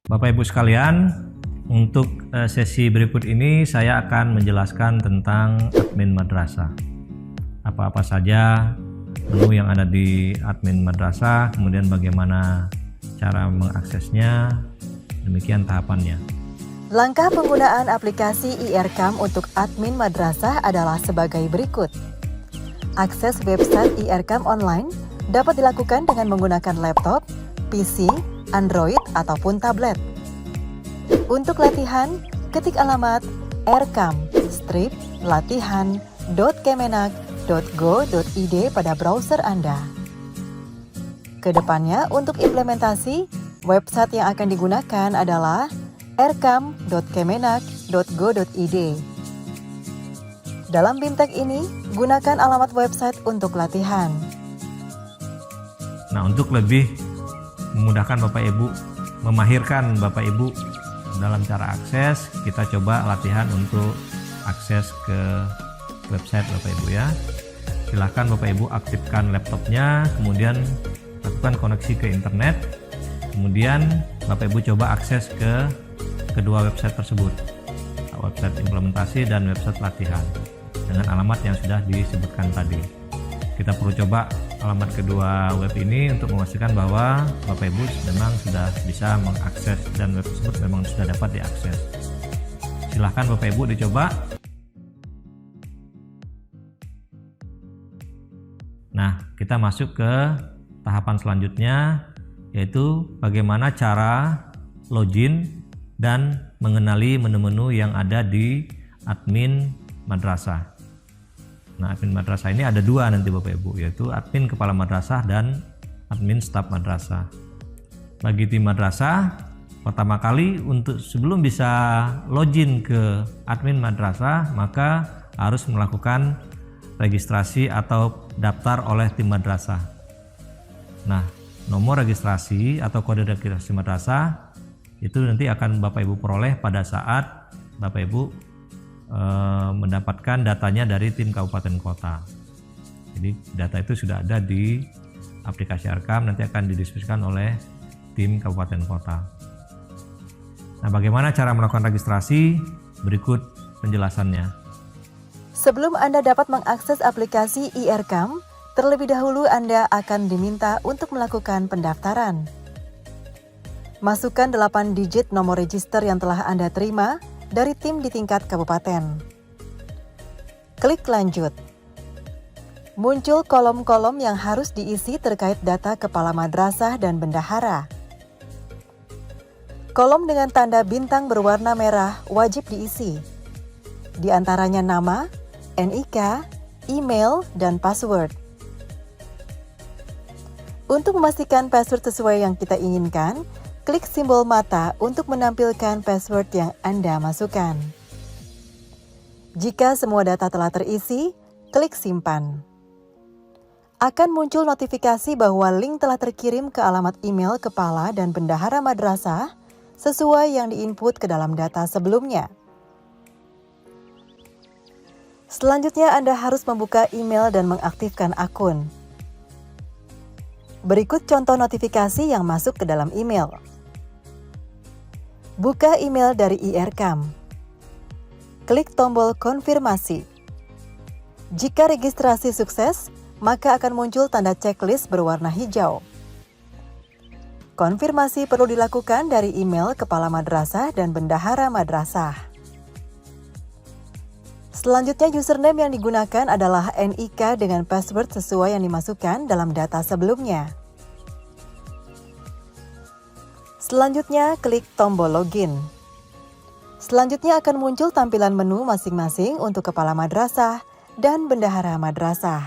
Bapak Ibu sekalian, untuk sesi berikut ini saya akan menjelaskan tentang admin madrasah. Apa-apa saja menu yang ada di admin madrasah, kemudian bagaimana cara mengaksesnya, demikian tahapannya. Langkah penggunaan aplikasi IRCAM untuk admin madrasah adalah sebagai berikut. Akses website IRCAM online dapat dilakukan dengan menggunakan laptop, PC, Android, ataupun tablet. Untuk latihan, ketik alamat ercam-latihan.kemenak.go.id pada browser Anda. Kedepannya, untuk implementasi, website yang akan digunakan adalah ercam.kemenak.go.id. Dalam BIMTEK ini, gunakan alamat website untuk latihan. Nah, untuk lebih memudahkan Bapak Ibu, memahirkan Bapak Ibu dalam cara akses, kita coba latihan untuk akses ke website Bapak Ibu ya. Silahkan Bapak Ibu aktifkan laptopnya, kemudian lakukan koneksi ke internet, kemudian Bapak Ibu coba akses ke kedua website tersebut, website implementasi dan website latihan, dengan alamat yang sudah disebutkan tadi. Kita perlu coba alamat kedua web ini untuk memastikan bahwa Bapak Ibu memang sudah bisa mengakses dan web tersebut memang sudah dapat diakses. Silahkan Bapak Ibu dicoba. Nah, kita masuk ke tahapan selanjutnya, yaitu bagaimana cara login dan mengenali menu-menu yang ada di admin madrasah. Nah, admin madrasah ini ada dua nanti Bapak Ibu, yaitu admin kepala madrasah dan admin staf madrasah. Bagi tim madrasah, pertama kali sebelum bisa login ke admin madrasah, maka harus melakukan registrasi atau daftar oleh tim madrasah. Nah, nomor registrasi atau kode registrasi madrasah itu nanti akan Bapak Ibu peroleh pada saat Bapak Ibu mendapatkan datanya dari tim kabupaten kota. Jadi data itu sudah ada di aplikasi IRCAM, nanti akan didiskusikan oleh tim kabupaten kota. Nah, bagaimana cara melakukan registrasi? Berikut penjelasannya. Sebelum Anda dapat mengakses aplikasi IRCAM, terlebih dahulu Anda akan diminta untuk melakukan pendaftaran. Masukkan 8 digit nomor register yang telah Anda terima dari tim di tingkat kabupaten. Klik lanjut. Muncul kolom-kolom yang harus diisi terkait data kepala madrasah dan bendahara. Kolom dengan tanda bintang berwarna merah wajib diisi. Di antaranya nama, NIK, email, dan password. Untuk memastikan password sesuai yang kita inginkan, klik simbol mata untuk menampilkan password yang Anda masukkan. Jika semua data telah terisi, klik simpan. Akan muncul notifikasi bahwa link telah terkirim ke alamat email kepala dan bendahara madrasah sesuai yang diinput ke dalam data sebelumnya. Selanjutnya Anda harus membuka email dan mengaktifkan akun. Berikut contoh notifikasi yang masuk ke dalam email. Buka email dari IRCAM. Klik tombol konfirmasi. Jika registrasi sukses, maka akan muncul tanda checklist berwarna hijau. Konfirmasi perlu dilakukan dari email kepala madrasah dan bendahara madrasah. Selanjutnya username yang digunakan adalah NIK dengan password sesuai yang dimasukkan dalam data sebelumnya. Selanjutnya, klik tombol login. Selanjutnya akan muncul tampilan menu masing-masing untuk kepala madrasah dan bendahara madrasah.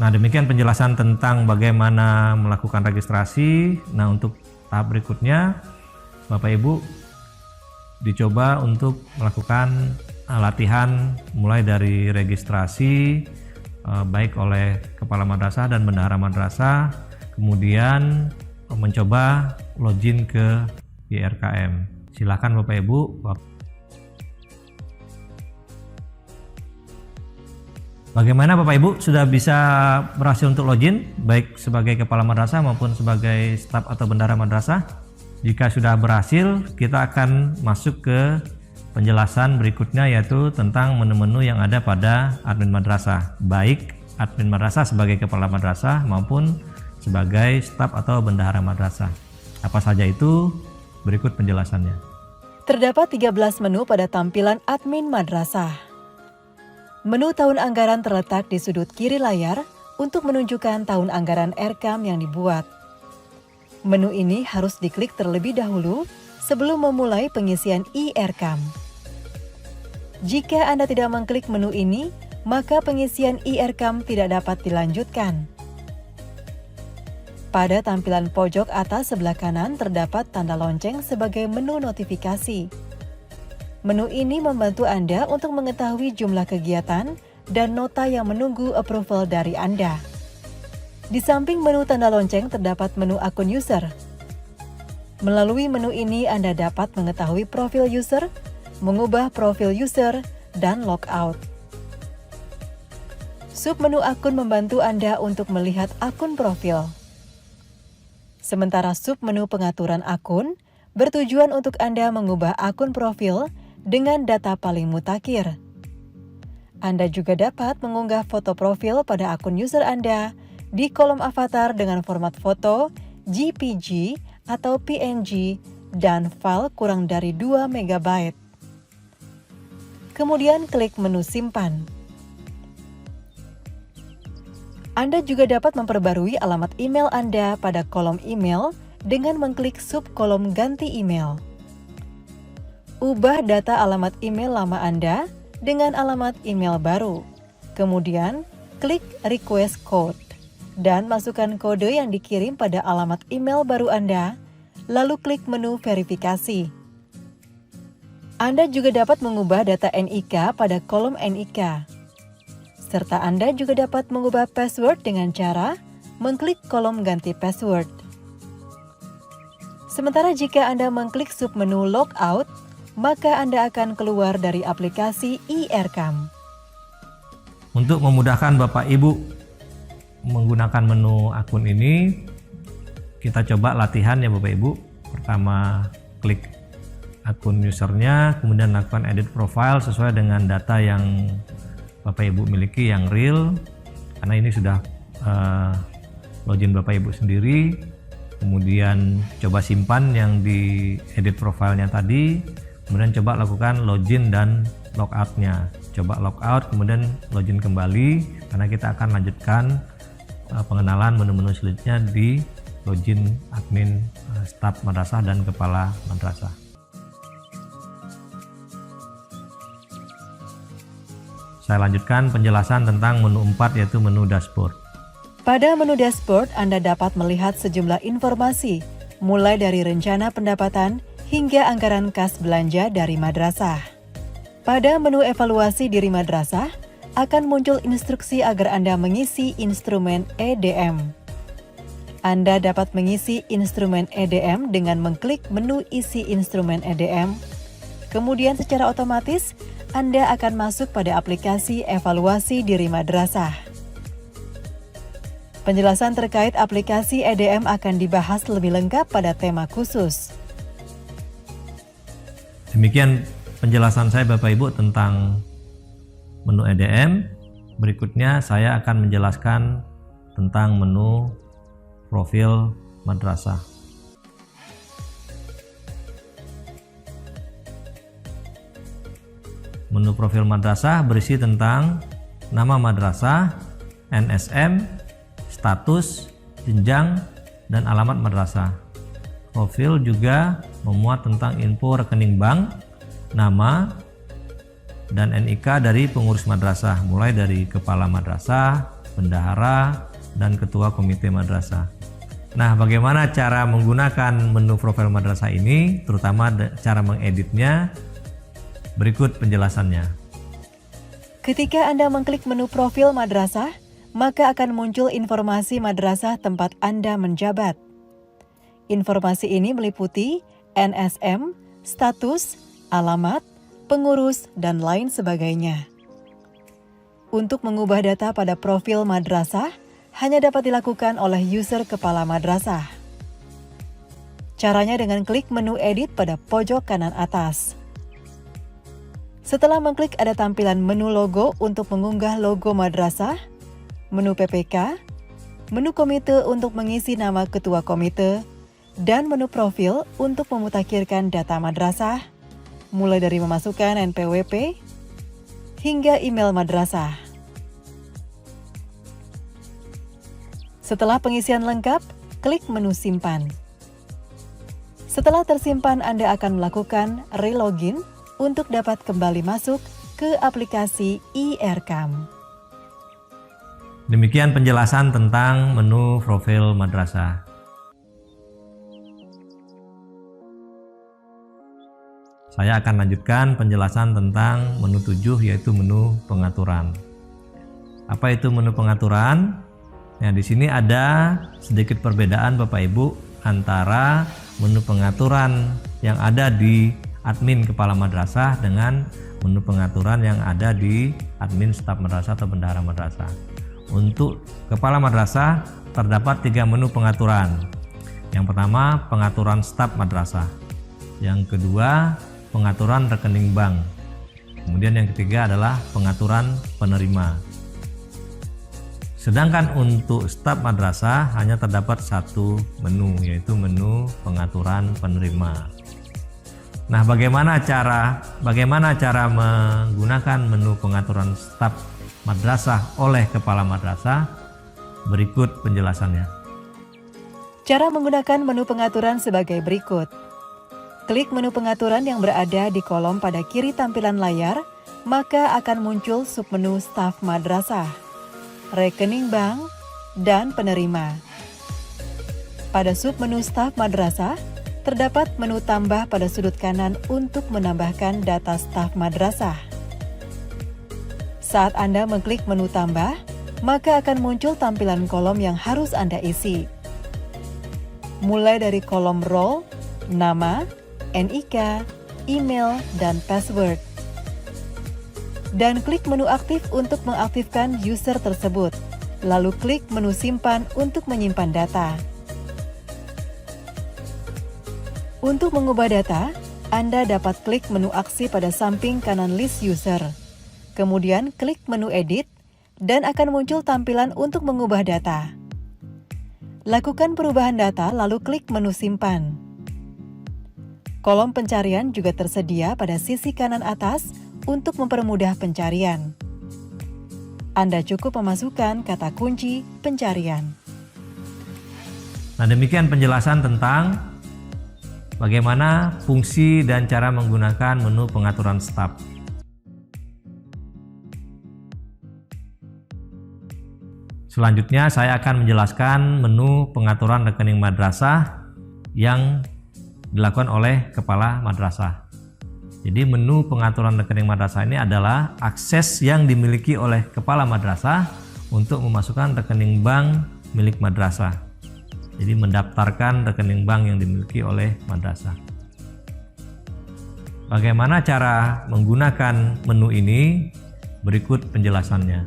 Nah, demikian penjelasan tentang bagaimana melakukan registrasi. Nah, untuk tahap berikutnya, Bapak Ibu dicoba untuk melakukan latihan mulai dari registrasi baik oleh kepala madrasah dan bendahara madrasah, kemudian mencoba login ke IRCAM. Silakan Bapak Ibu. Bagaimana Bapak Ibu, sudah bisa berhasil untuk login baik sebagai kepala madrasah maupun sebagai staf atau bendahara madrasah? Jika sudah berhasil, kita akan masuk ke penjelasan berikutnya, yaitu tentang menu-menu yang ada pada admin madrasah, baik admin madrasah sebagai kepala madrasah maupun sebagai staf atau bendahara madrasah. Apa saja itu? Berikut penjelasannya. Terdapat 13 menu pada tampilan admin madrasah. Menu tahun anggaran terletak di sudut kiri layar untuk menunjukkan tahun anggaran RKAM yang dibuat. Menu ini harus diklik terlebih dahulu sebelum memulai pengisian IRKAM. Jika Anda tidak mengklik menu ini, maka pengisian IRKAM tidak dapat dilanjutkan. Pada tampilan pojok atas sebelah kanan terdapat tanda lonceng sebagai menu notifikasi. Menu ini membantu Anda untuk mengetahui jumlah kegiatan dan nota yang menunggu approval dari Anda. Di samping menu tanda lonceng terdapat menu akun user. Melalui menu ini Anda dapat mengetahui profil user, mengubah profil user, dan logout. Submenu akun membantu Anda untuk melihat akun profil. Sementara submenu pengaturan akun bertujuan untuk Anda mengubah akun profil dengan data paling mutakhir. Anda juga dapat mengunggah foto profil pada akun user Anda di kolom avatar dengan format foto, JPG atau PNG, dan file kurang dari 2 MB. Kemudian klik menu simpan. Anda juga dapat memperbarui alamat email Anda pada kolom email dengan mengklik subkolom ganti email. Ubah data alamat email lama Anda dengan alamat email baru. Kemudian klik request code dan masukkan kode yang dikirim pada alamat email baru Anda, lalu klik menu verifikasi. Anda juga dapat mengubah data NIK pada kolom NIK. Serta Anda juga dapat mengubah password dengan cara mengklik kolom ganti password. Sementara jika Anda mengklik submenu logout, maka Anda akan keluar dari aplikasi IRKAM. Untuk memudahkan Bapak Ibu menggunakan menu akun ini, kita coba latihan ya Bapak Ibu. Pertama klik akun usernya, kemudian lakukan edit profile sesuai dengan data yang Bapak Ibu miliki yang real, karena ini sudah login Bapak Ibu sendiri. Kemudian coba simpan yang di edit profilenya tadi, kemudian coba lakukan login dan logoutnya. Coba logout kemudian login kembali, karena kita akan lanjutkan pengenalan menu-menu selanjutnya di login admin staf madrasah dan kepala madrasah. Saya lanjutkan penjelasan tentang menu 4, yaitu menu dashboard. Pada menu dashboard, Anda dapat melihat sejumlah informasi, mulai dari rencana pendapatan hingga anggaran kas belanja dari madrasah. Pada menu evaluasi diri madrasah, akan muncul instruksi agar Anda mengisi instrumen EDM. Anda dapat mengisi instrumen EDM dengan mengklik menu isi instrumen EDM. Kemudian secara otomatis, Anda akan masuk pada aplikasi evaluasi diri madrasah. Penjelasan terkait aplikasi EDM akan dibahas lebih lengkap pada tema khusus. Demikian penjelasan saya Bapak Ibu tentang menu EDM. Berikutnya saya akan menjelaskan tentang menu profil madrasah. Menu profil madrasah berisi tentang nama madrasah, NSM, status, jenjang, dan alamat madrasah. Profil juga memuat tentang info rekening bank, nama, dan NIK dari pengurus madrasah, mulai dari kepala madrasah, bendahara, dan ketua komite madrasah. Nah, bagaimana cara menggunakan menu profil madrasah ini, terutama cara mengeditnya? Berikut penjelasannya. Ketika Anda mengklik menu profil madrasah, maka akan muncul informasi madrasah tempat Anda menjabat. Informasi ini meliputi NSM, status, alamat, pengurus, dan lain sebagainya. Untuk mengubah data pada profil madrasah, hanya dapat dilakukan oleh user kepala madrasah. Caranya dengan klik menu edit pada pojok kanan atas. Setelah mengklik ada tampilan menu logo untuk mengunggah logo madrasah, menu PPK, menu komite untuk mengisi nama ketua komite, dan menu profil untuk memutakhirkan data madrasah, mulai dari memasukkan NPWP hingga email madrasah. Setelah pengisian lengkap, klik menu simpan. Setelah tersimpan, Anda akan melakukan relogin untuk dapat kembali masuk ke aplikasi IRCAM. Demikian penjelasan tentang menu profil madrasah. Saya akan lanjutkan penjelasan tentang menu 7, yaitu menu pengaturan. Apa itu menu pengaturan? Nah, di sini ada sedikit perbedaan Bapak Ibu antara menu pengaturan yang ada di admin kepala madrasah dengan menu pengaturan yang ada di admin staf madrasah atau bendahara madrasah. Untuk kepala madrasah terdapat 3 menu pengaturan. Yang pertama, pengaturan staf madrasah. Yang kedua, pengaturan rekening bank. Kemudian yang ketiga adalah pengaturan penerima. Sedangkan untuk staf madrasah hanya terdapat 1 menu, yaitu menu pengaturan penerima. Nah, bagaimana cara menggunakan menu pengaturan staf madrasah oleh kepala madrasah? Berikut penjelasannya. Cara menggunakan menu pengaturan sebagai berikut. Klik menu pengaturan yang berada di kolom pada kiri tampilan layar, maka akan muncul submenu staf madrasah, rekening bank, dan penerima. Pada submenu staf madrasah, terdapat menu tambah pada sudut kanan untuk menambahkan data staf madrasah. Saat Anda mengklik menu tambah, maka akan muncul tampilan kolom yang harus Anda isi. Mulai dari kolom role, nama, NIK, email, dan password. Dan klik menu aktif untuk mengaktifkan user tersebut. Lalu klik menu simpan untuk menyimpan data. Untuk mengubah data, Anda dapat klik menu aksi pada samping kanan list user. Kemudian klik menu edit dan akan muncul tampilan untuk mengubah data. Lakukan perubahan data lalu klik menu simpan. Kolom pencarian juga tersedia pada sisi kanan atas untuk mempermudah pencarian. Anda cukup memasukkan kata kunci pencarian. Nah, demikian penjelasan tentang bagaimana fungsi dan cara menggunakan menu pengaturan staf. Selanjutnya saya akan menjelaskan menu pengaturan rekening madrasah yang dilakukan oleh kepala madrasah. Jadi menu pengaturan rekening madrasah ini adalah akses yang dimiliki oleh kepala madrasah untuk memasukkan rekening bank milik madrasah. Jadi mendaftarkan rekening bank yang dimiliki oleh madrasah. Bagaimana cara menggunakan menu ini? Berikut penjelasannya.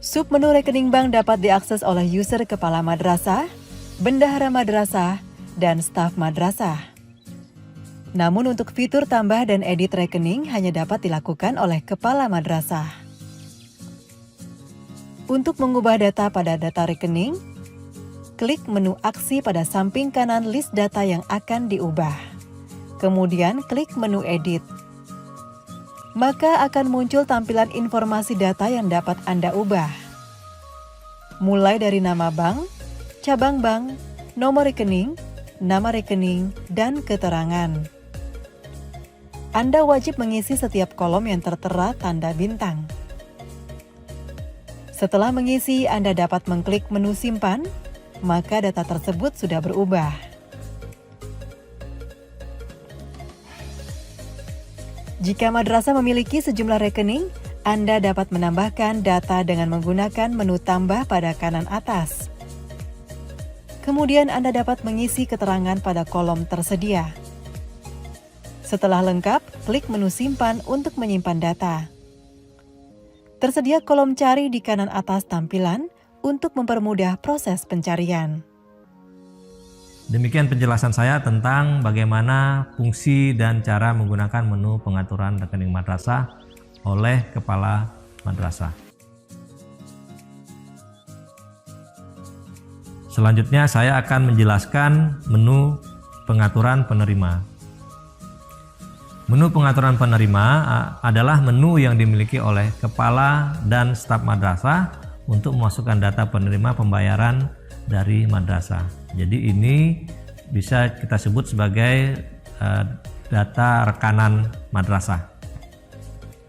Submenu rekening bank dapat diakses oleh user kepala madrasah, bendahara madrasah, dan staf madrasah. Namun untuk fitur tambah dan edit rekening hanya dapat dilakukan oleh kepala madrasah. Untuk mengubah data pada data rekening, klik menu aksi pada samping kanan list data yang akan diubah. Kemudian klik menu edit. Maka akan muncul tampilan informasi data yang dapat Anda ubah. Mulai dari nama bank, cabang bank, nomor rekening, nama rekening, dan keterangan. Anda wajib mengisi setiap kolom yang tertera tanda bintang. Setelah mengisi, Anda dapat mengklik menu simpan, maka data tersebut sudah berubah. Jika madrasah memiliki sejumlah rekening, Anda dapat menambahkan data dengan menggunakan menu tambah pada kanan atas. Kemudian Anda dapat mengisi keterangan pada kolom tersedia. Setelah lengkap, klik menu simpan untuk menyimpan data. Tersedia kolom cari di kanan atas tampilan untuk mempermudah proses pencarian. Demikian penjelasan saya tentang bagaimana fungsi dan cara menggunakan menu pengaturan rekening madrasah oleh kepala madrasah. Selanjutnya saya akan menjelaskan menu pengaturan penerima. Menu pengaturan penerima adalah menu yang dimiliki oleh kepala dan staf madrasah untuk memasukkan data penerima pembayaran dari madrasah. Jadi ini bisa kita sebut sebagai data rekanan madrasah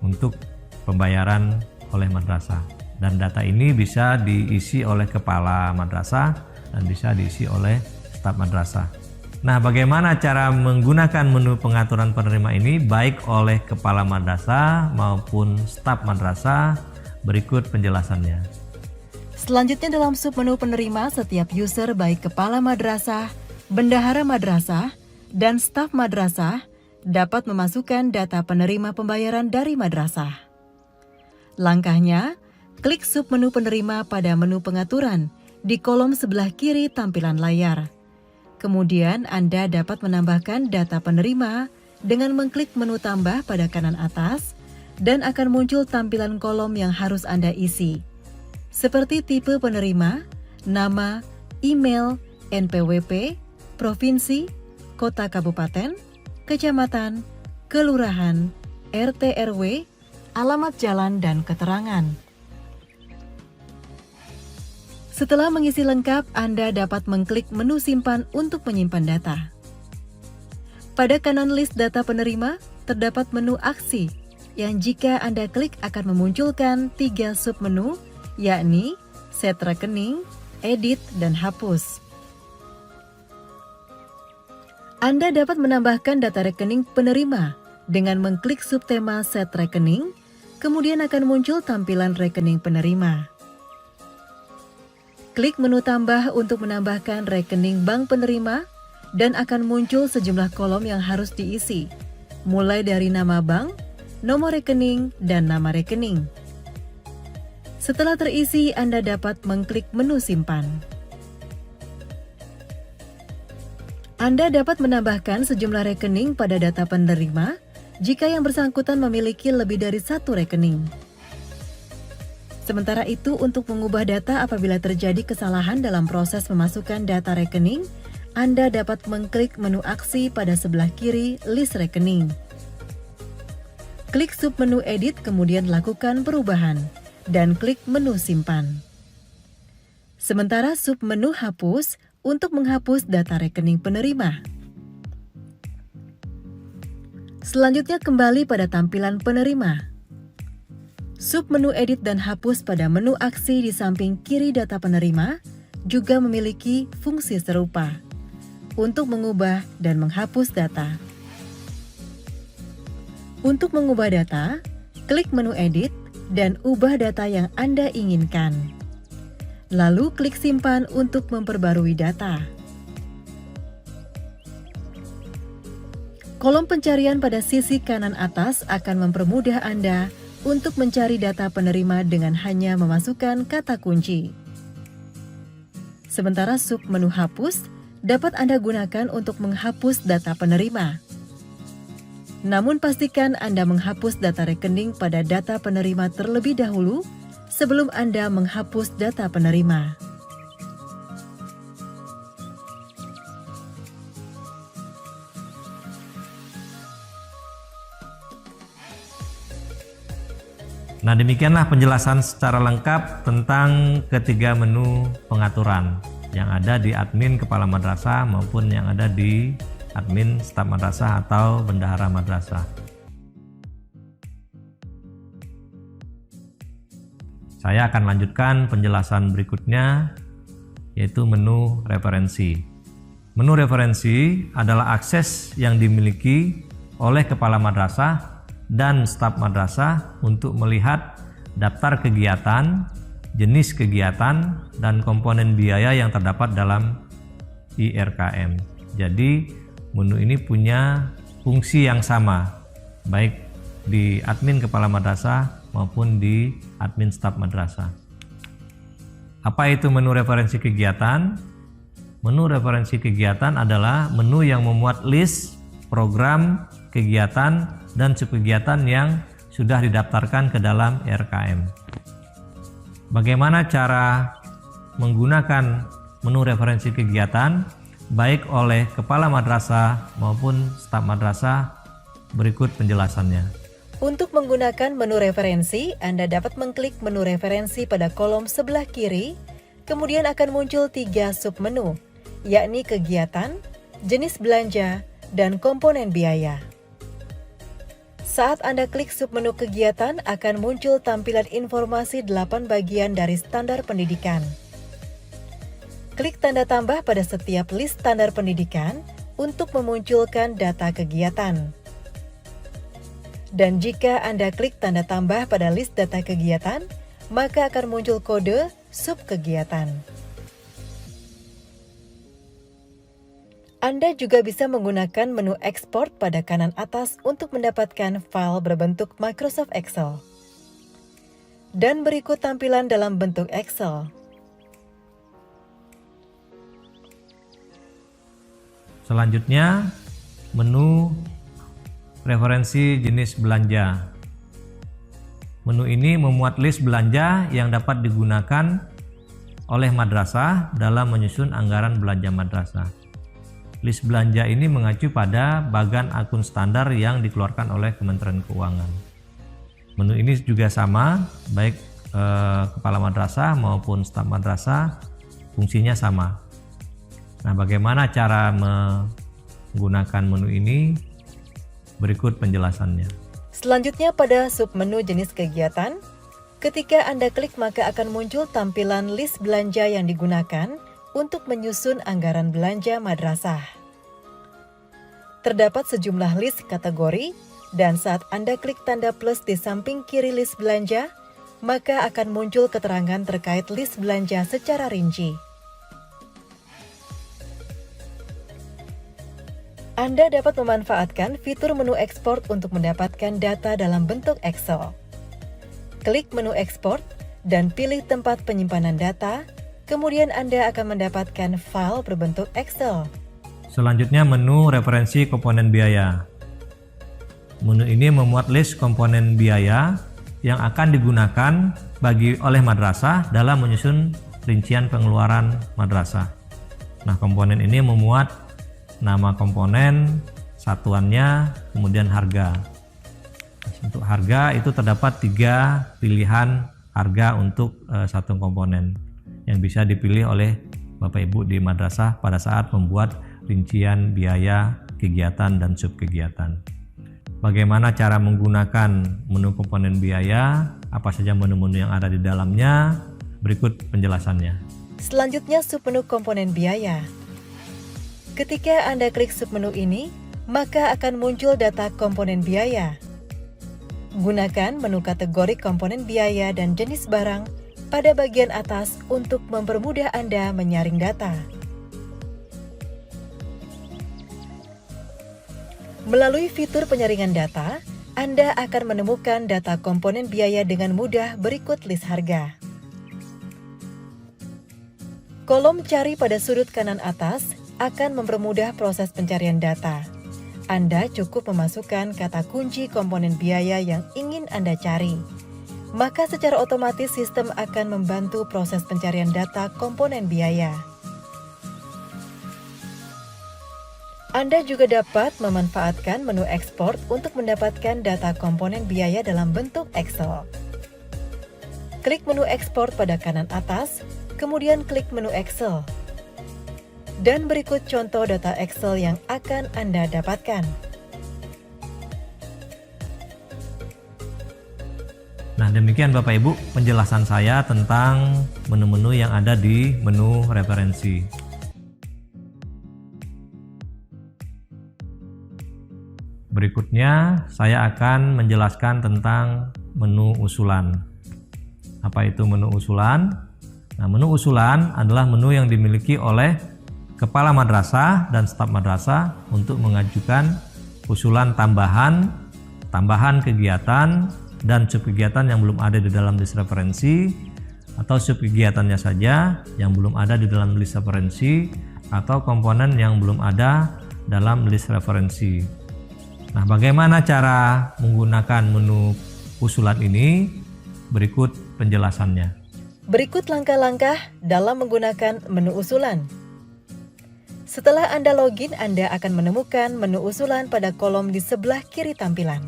untuk pembayaran oleh madrasah. Dan data ini bisa diisi oleh kepala madrasah dan bisa diisi oleh staf madrasah. Nah, bagaimana cara menggunakan menu pengaturan penerima ini baik oleh kepala madrasah maupun staf madrasah? Berikut penjelasannya. Selanjutnya dalam submenu penerima, setiap user baik kepala madrasah, bendahara madrasah, dan staf madrasah dapat memasukkan data penerima pembayaran dari madrasah. Langkahnya, klik submenu penerima pada menu pengaturan di kolom sebelah kiri tampilan layar. Kemudian Anda dapat menambahkan data penerima dengan mengklik menu tambah pada kanan atas dan akan muncul tampilan kolom yang harus Anda isi. Seperti tipe penerima, nama, email, NPWP, provinsi, kota kabupaten, kecamatan, kelurahan, RT RW, alamat jalan dan keterangan. Setelah mengisi lengkap, Anda dapat mengklik menu simpan untuk menyimpan data. Pada kanan list data penerima, terdapat menu aksi, yang jika Anda klik akan memunculkan 3 submenu, yakni set rekening, edit, dan hapus. Anda dapat menambahkan data rekening penerima dengan mengklik subtema set rekening, kemudian akan muncul tampilan rekening penerima. Klik menu tambah untuk menambahkan rekening bank penerima dan akan muncul sejumlah kolom yang harus diisi, mulai dari nama bank, nomor rekening, dan nama rekening. Setelah terisi, Anda dapat mengklik menu simpan. Anda dapat menambahkan sejumlah rekening pada data penerima jika yang bersangkutan memiliki lebih dari 1 rekening. Sementara itu, untuk mengubah data apabila terjadi kesalahan dalam proses memasukkan data rekening, Anda dapat mengklik menu aksi pada sebelah kiri list rekening. Klik submenu edit, kemudian lakukan perubahan, dan klik menu simpan. Sementara submenu hapus untuk menghapus data rekening penerima. Selanjutnya kembali pada tampilan penerima. Submenu edit dan hapus pada menu aksi di samping kiri data penerima juga memiliki fungsi serupa untuk mengubah dan menghapus data. Untuk mengubah data, klik menu edit dan ubah data yang Anda inginkan. Lalu klik simpan untuk memperbarui data. Kolom pencarian pada sisi kanan atas akan mempermudah Anda untuk mencari data penerima dengan hanya memasukkan kata kunci. Sementara submenu hapus dapat Anda gunakan untuk menghapus data penerima. Namun pastikan Anda menghapus data rekening pada data penerima terlebih dahulu sebelum Anda menghapus data penerima. Nah, demikianlah penjelasan secara lengkap tentang ketiga menu pengaturan yang ada di admin kepala madrasah maupun yang ada di admin staf madrasah atau bendahara madrasah. Saya akan lanjutkan penjelasan berikutnya, yaitu menu referensi. Menu referensi adalah akses yang dimiliki oleh kepala madrasah dan staf madrasah untuk melihat daftar kegiatan, jenis kegiatan, dan komponen biaya yang terdapat dalam IRKM. Jadi, menu ini punya fungsi yang sama, baik di admin kepala madrasah maupun di admin staf madrasah. Apa itu menu referensi kegiatan? Menu referensi kegiatan adalah menu yang memuat list program, kegiatan, dan subkegiatan yang sudah didaftarkan ke dalam RKM. Bagaimana cara menggunakan menu referensi kegiatan baik oleh kepala madrasah maupun staf madrasah? Berikut penjelasannya. Untuk menggunakan menu referensi, Anda dapat mengklik menu referensi pada kolom sebelah kiri, kemudian akan muncul 3 submenu, yakni kegiatan, jenis belanja, dan komponen biaya. Saat Anda klik submenu kegiatan, akan muncul tampilan informasi 8 bagian dari standar pendidikan. Klik tanda tambah pada setiap list standar pendidikan untuk memunculkan data kegiatan. Dan jika Anda klik tanda tambah pada list data kegiatan, maka akan muncul kode subkegiatan. Anda juga bisa menggunakan menu ekspor pada kanan atas untuk mendapatkan file berbentuk Microsoft Excel. Dan berikut tampilan dalam bentuk Excel. Selanjutnya, menu referensi jenis belanja. Menu ini memuat list belanja yang dapat digunakan oleh madrasah dalam menyusun anggaran belanja madrasah. List belanja ini mengacu pada bagan akun standar yang dikeluarkan oleh Kementerian Keuangan. Menu ini juga sama, baik kepala madrasah maupun staf madrasah fungsinya sama. Nah, bagaimana cara menggunakan menu ini? Berikut penjelasannya. Selanjutnya pada submenu jenis kegiatan, ketika Anda klik maka akan muncul tampilan list belanja yang digunakan untuk menyusun anggaran belanja madrasah. Terdapat sejumlah list kategori dan saat Anda klik tanda plus di samping kiri list belanja, maka akan muncul keterangan terkait list belanja secara rinci. Anda dapat memanfaatkan fitur menu ekspor untuk mendapatkan data dalam bentuk Excel. Klik menu ekspor dan pilih tempat penyimpanan data, kemudian Anda akan mendapatkan file berbentuk Excel. Selanjutnya menu referensi komponen biaya. Menu ini memuat list komponen biaya yang akan digunakan oleh madrasah dalam menyusun rincian pengeluaran madrasah. Nah, komponen ini memuat nama komponen, satuannya, kemudian harga. Untuk harga itu terdapat 3 pilihan harga untuk satu komponen yang bisa dipilih oleh Bapak Ibu di madrasah pada saat membuat rincian biaya kegiatan dan subkegiatan. Bagaimana cara menggunakan menu komponen biaya, apa saja menu-menu yang ada di dalamnya, berikut penjelasannya. Selanjutnya submenu komponen biaya. Ketika Anda klik submenu ini, maka akan muncul data komponen biaya. Gunakan menu kategori komponen biaya dan jenis barang pada bagian atas untuk mempermudah Anda menyaring data. Melalui fitur penyaringan data, Anda akan menemukan data komponen biaya dengan mudah berikut list harga. Kolom cari pada sudut kanan atas akan mempermudah proses pencarian data. Anda cukup memasukkan kata kunci komponen biaya yang ingin Anda cari. Maka secara otomatis sistem akan membantu proses pencarian data komponen biaya. Anda juga dapat memanfaatkan menu ekspor untuk mendapatkan data komponen biaya dalam bentuk Excel. Klik menu ekspor pada kanan atas, kemudian klik menu Excel. Dan berikut contoh data Excel yang akan Anda dapatkan. Nah, demikian Bapak Ibu penjelasan saya tentang menu-menu yang ada di menu referensi. Berikutnya saya akan menjelaskan tentang menu usulan. Apa itu menu usulan? Nah, menu usulan adalah menu yang dimiliki oleh kepala madrasah dan staf madrasah untuk mengajukan usulan tambahan kegiatan, dan subkegiatan yang belum ada di dalam list referensi, atau subkegiatannya saja yang belum ada di dalam list referensi, atau komponen yang belum ada dalam list referensi. Nah, bagaimana cara menggunakan menu usulan ini? Berikut penjelasannya. Berikut langkah-langkah dalam menggunakan menu usulan. Setelah Anda login, Anda akan menemukan menu usulan pada kolom di sebelah kiri tampilan.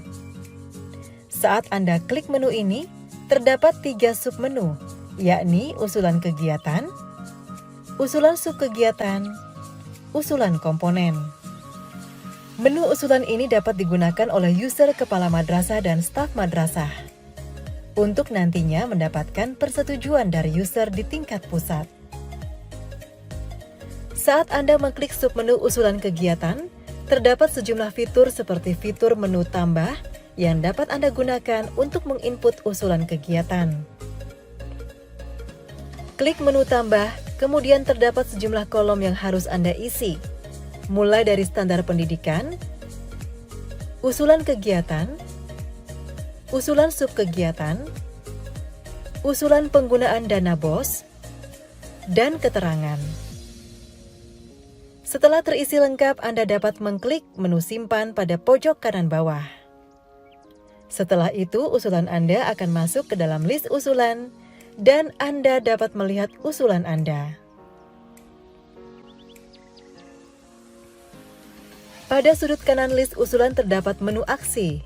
Saat Anda klik menu ini, terdapat 3 submenu, yakni usulan kegiatan, usulan subkegiatan, usulan komponen. Menu usulan ini dapat digunakan oleh user kepala madrasah dan staf madrasah untuk nantinya mendapatkan persetujuan dari user di tingkat pusat. Saat Anda mengklik submenu usulan kegiatan, terdapat sejumlah fitur seperti fitur menu tambah yang dapat Anda gunakan untuk menginput usulan kegiatan. Klik menu tambah, kemudian terdapat sejumlah kolom yang harus Anda isi, mulai dari standar pendidikan, usulan kegiatan, usulan subkegiatan, usulan penggunaan dana BOS, dan keterangan. Setelah terisi lengkap, Anda dapat mengklik menu simpan pada pojok kanan bawah. Setelah itu, usulan Anda akan masuk ke dalam list usulan dan Anda dapat melihat usulan Anda. Pada sudut kanan list usulan terdapat menu aksi.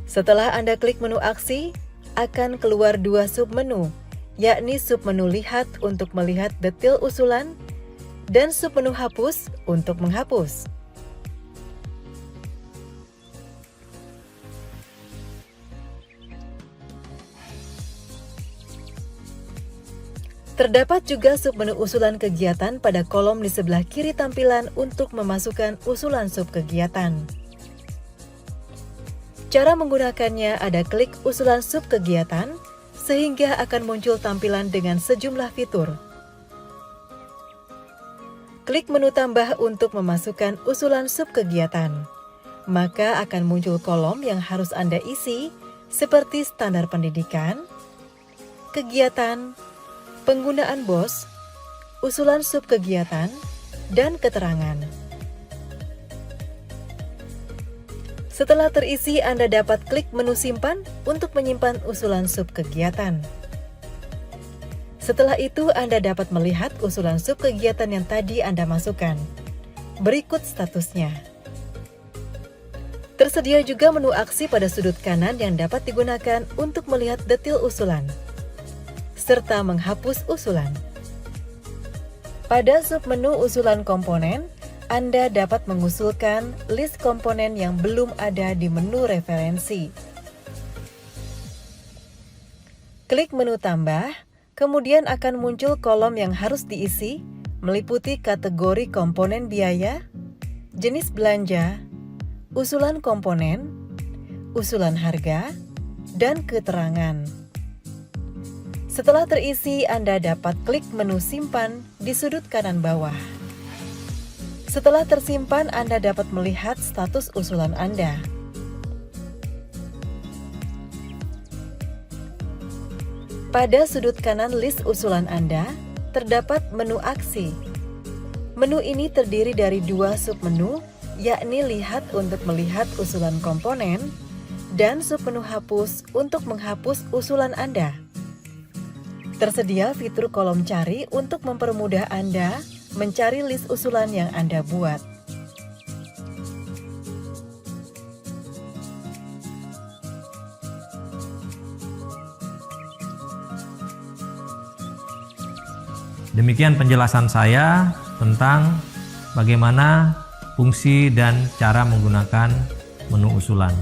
Setelah Anda klik menu aksi, akan keluar 2 submenu, yakni submenu lihat untuk melihat detail usulan dan submenu hapus untuk menghapus. Terdapat juga submenu usulan kegiatan pada kolom di sebelah kiri tampilan untuk memasukkan usulan subkegiatan. Cara menggunakannya ada klik usulan subkegiatan sehingga akan muncul tampilan dengan sejumlah fitur. Klik menu tambah untuk memasukkan usulan subkegiatan. Maka akan muncul kolom yang harus Anda isi seperti standar pendidikan, kegiatan, penggunaan BOS, usulan subkegiatan, dan keterangan. Setelah terisi, Anda dapat klik menu simpan untuk menyimpan usulan subkegiatan. Setelah itu, Anda dapat melihat usulan subkegiatan yang tadi Anda masukkan. Berikut statusnya. Tersedia juga menu aksi pada sudut kanan yang dapat digunakan untuk melihat detail usulan, serta menghapus usulan. Pada submenu usulan komponen, Anda dapat mengusulkan list komponen yang belum ada di menu referensi. Klik menu tambah, kemudian akan muncul kolom yang harus diisi, meliputi kategori komponen biaya, jenis belanja, usulan komponen, usulan harga, dan keterangan. Setelah terisi, Anda dapat klik menu simpan di sudut kanan bawah. Setelah tersimpan, Anda dapat melihat status usulan Anda. Pada sudut kanan list usulan Anda, terdapat menu aksi. Menu ini terdiri dari 2 submenu, yakni lihat untuk melihat usulan komponen, dan submenu hapus untuk menghapus usulan Anda. Tersedia fitur kolom cari untuk mempermudah Anda mencari list usulan yang Anda buat. Demikian penjelasan saya tentang bagaimana fungsi dan cara menggunakan menu usulan.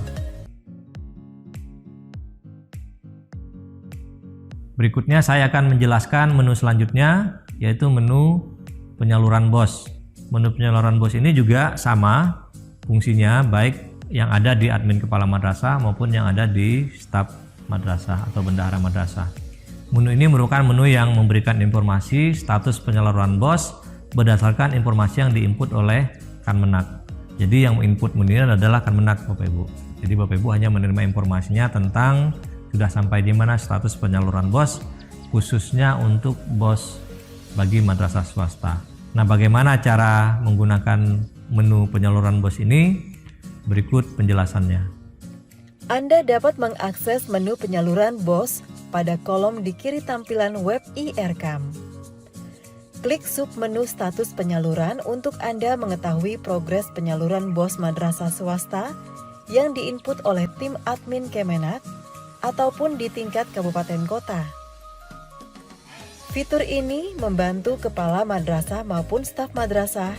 Berikutnya saya akan menjelaskan menu selanjutnya, yaitu menu penyaluran BOS. Menu penyaluran BOS ini juga sama fungsinya, baik yang ada di admin kepala madrasah maupun yang ada di staf madrasah atau bendahara madrasah. Menu ini merupakan menu yang memberikan informasi status penyaluran BOS berdasarkan informasi yang diinput oleh Kanmenak. Jadi yang input menu ini adalah Kanmenak, Bapak Ibu. Jadi Bapak Ibu hanya menerima informasinya tentang sudah sampai di mana status penyaluran BOS, khususnya untuk BOS bagi madrasah swasta. Nah, bagaimana cara menggunakan menu penyaluran BOS ini? Berikut penjelasannya. Anda dapat mengakses menu penyaluran BOS pada kolom di kiri tampilan web IRCAM. Klik submenu status penyaluran untuk Anda mengetahui progres penyaluran BOS madrasah swasta yang diinput oleh tim admin Kemenak ataupun di tingkat kabupaten kota. Fitur ini membantu kepala madrasah maupun staf madrasah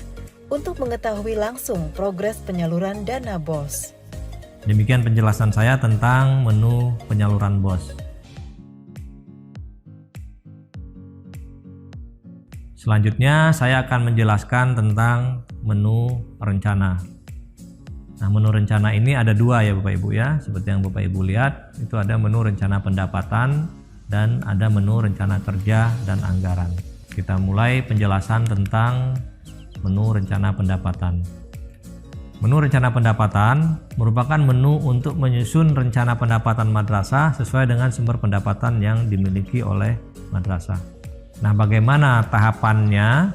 untuk mengetahui langsung progres penyaluran dana BOS. Demikian penjelasan saya tentang menu penyaluran BOS. Selanjutnya saya akan menjelaskan tentang menu rencana. Nah, menu rencana ini ada dua ya Bapak Ibu ya. Seperti yang Bapak Ibu lihat, itu ada menu rencana pendapatan dan ada menu rencana kerja dan anggaran. Kita mulai penjelasan tentang menu rencana pendapatan. Menu rencana pendapatan merupakan menu untuk menyusun rencana pendapatan madrasah sesuai dengan sumber pendapatan yang dimiliki oleh madrasah. Nah, bagaimana tahapannya?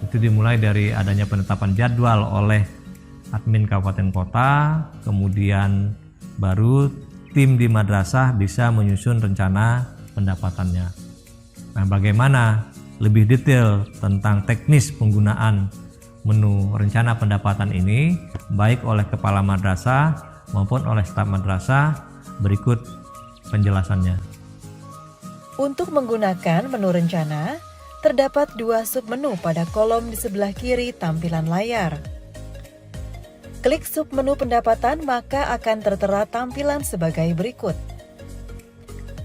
Itu dimulai dari adanya penetapan jadwal oleh admin kabupaten kota, kemudian baru tim di madrasah bisa menyusun rencana pendapatannya. Nah, bagaimana lebih detail tentang teknis penggunaan menu rencana pendapatan ini, baik oleh kepala madrasah maupun oleh staf madrasah, berikut penjelasannya. Untuk menggunakan menu rencana, terdapat dua submenu pada kolom di sebelah kiri tampilan layar. Klik submenu pendapatan maka akan tertera tampilan sebagai berikut.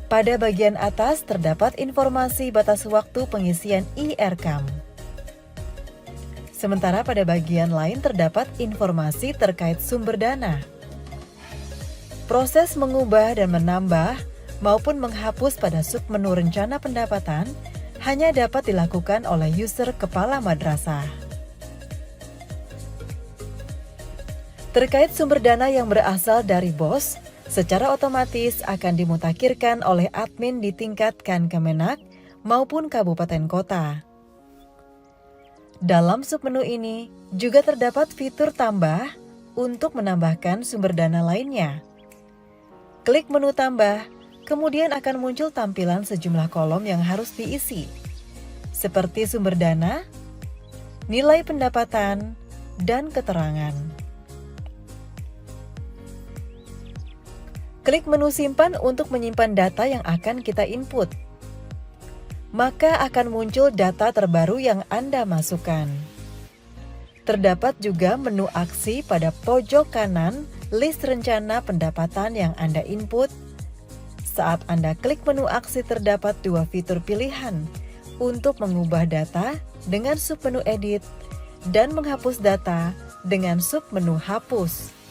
Pada bagian atas terdapat informasi batas waktu pengisian IRCAM. Sementara pada bagian lain terdapat informasi terkait sumber dana. Proses mengubah dan menambah maupun menghapus pada submenu rencana pendapatan hanya dapat dilakukan oleh user kepala madrasah. Terkait sumber dana yang berasal dari BOS, secara otomatis akan dimutakhirkan oleh admin di tingkat Kemenak maupun kabupaten kota. Dalam submenu ini juga terdapat fitur tambah untuk menambahkan sumber dana lainnya. Klik menu tambah, kemudian akan muncul tampilan sejumlah kolom yang harus diisi, seperti sumber dana, nilai pendapatan, dan keterangan. Klik menu simpan untuk menyimpan data yang akan kita input. Maka akan muncul data terbaru yang Anda masukkan. Terdapat juga menu aksi pada pojok kanan list rencana pendapatan yang Anda input. Saat Anda klik menu aksi terdapat dua fitur pilihan untuk mengubah data dengan submenu edit dan menghapus data dengan submenu hapus.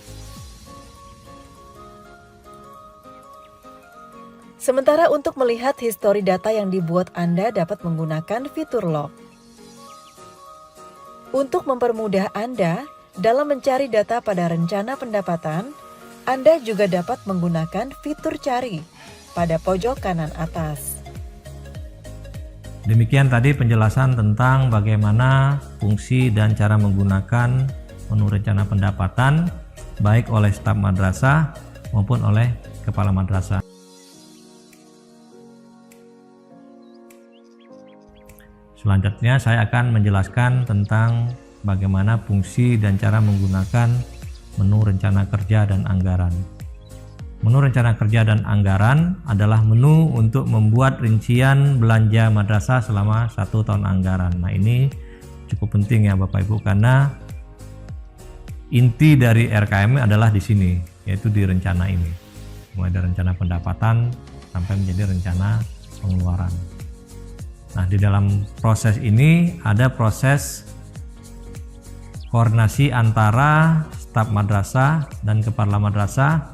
Sementara untuk melihat histori data yang dibuat Anda dapat menggunakan fitur log. Untuk mempermudah Anda dalam mencari data pada rencana pendapatan, Anda juga dapat menggunakan fitur cari pada pojok kanan atas. Demikian tadi penjelasan tentang bagaimana fungsi dan cara menggunakan menu rencana pendapatan baik oleh staf madrasah maupun oleh kepala madrasah. Selanjutnya saya akan menjelaskan tentang bagaimana fungsi dan cara menggunakan menu rencana kerja dan anggaran. Menu rencana kerja dan anggaran adalah menu untuk membuat rincian belanja madrasah selama 1 tahun anggaran. Nah, ini cukup penting ya Bapak Ibu, karena inti dari RKM adalah di sini, yaitu di rencana ini. Mulai dari rencana pendapatan sampai menjadi rencana pengeluaran. Nah, di dalam proses ini ada proses koordinasi antara staf madrasah dan kepala madrasah,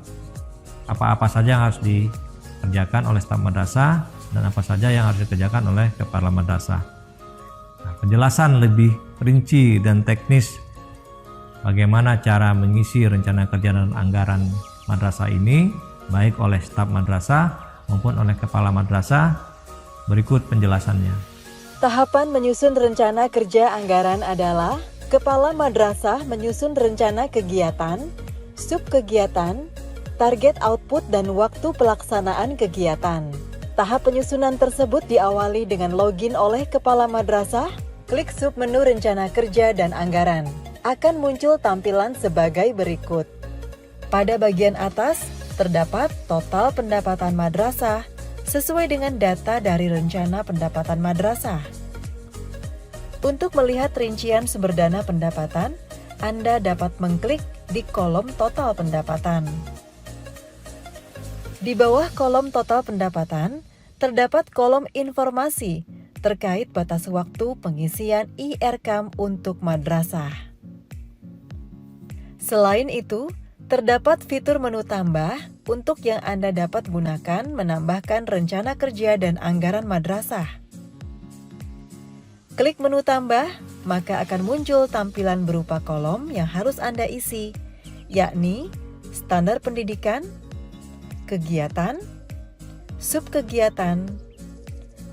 apa-apa saja yang harus dikerjakan oleh staf madrasah dan apa saja yang harus dikerjakan oleh kepala madrasah. Nah, penjelasan lebih rinci dan teknis bagaimana cara mengisi rencana kerja dan anggaran madrasah ini, baik oleh staf madrasah maupun oleh kepala madrasah. Berikut penjelasannya. Tahapan menyusun rencana kerja anggaran adalah kepala madrasah menyusun rencana kegiatan, subkegiatan, target output dan waktu pelaksanaan kegiatan. Tahap penyusunan tersebut diawali dengan login oleh kepala madrasah, klik submenu rencana kerja dan anggaran. Akan muncul tampilan sebagai berikut. Pada bagian atas, terdapat total pendapatan madrasah sesuai dengan data dari rencana pendapatan madrasah. Untuk melihat rincian sumber dana pendapatan, Anda dapat mengklik di kolom total pendapatan. Di bawah kolom total pendapatan, terdapat kolom informasi terkait batas waktu pengisian IRKAM untuk madrasah. Selain itu, terdapat fitur menu tambah untuk yang Anda dapat gunakan menambahkan rencana kerja dan anggaran madrasah. Klik menu tambah, maka akan muncul tampilan berupa kolom yang harus Anda isi, yakni standar pendidikan, kegiatan, subkegiatan,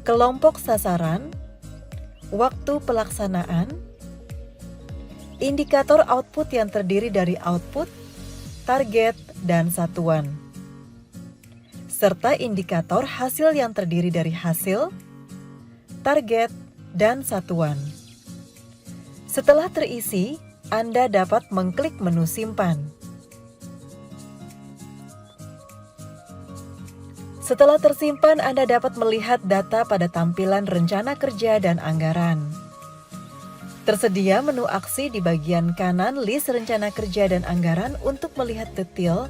kelompok sasaran, waktu pelaksanaan, indikator output yang terdiri dari output, target, dan satuan, serta indikator hasil yang terdiri dari hasil, target, dan satuan. Setelah terisi, Anda dapat mengklik menu simpan. Setelah tersimpan, Anda dapat melihat data pada tampilan rencana kerja dan anggaran. Tersedia menu aksi di bagian kanan list rencana kerja dan anggaran untuk melihat detail,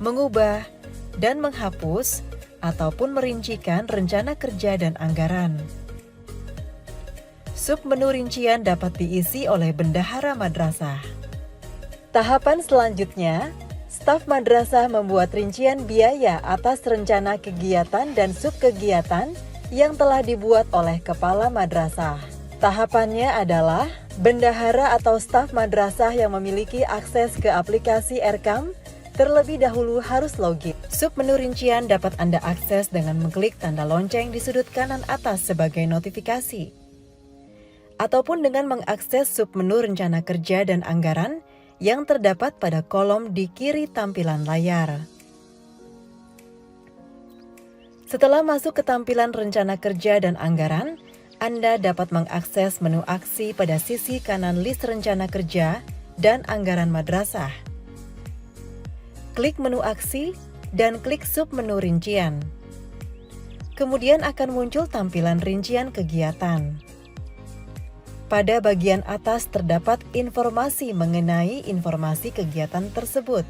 mengubah, dan menghapus, ataupun merincikan rencana kerja dan anggaran. Submenu rincian dapat diisi oleh bendahara madrasah. Tahapan selanjutnya, staf madrasah membuat rincian biaya atas rencana kegiatan dan subkegiatan yang telah dibuat oleh kepala madrasah. Tahapannya adalah bendahara atau staf madrasah yang memiliki akses ke aplikasi IRKAM terlebih dahulu harus login. Submenu rincian dapat Anda akses dengan mengklik tanda lonceng di sudut kanan atas sebagai notifikasi, ataupun dengan mengakses submenu rencana kerja dan anggaran yang terdapat pada kolom di kiri tampilan layar. Setelah masuk ke tampilan rencana kerja dan anggaran, Anda dapat mengakses menu aksi pada sisi kanan list rencana kerja dan anggaran madrasah. Klik menu aksi dan klik submenu rincian. Kemudian akan muncul tampilan rincian kegiatan. Pada bagian atas terdapat informasi mengenai informasi kegiatan tersebut.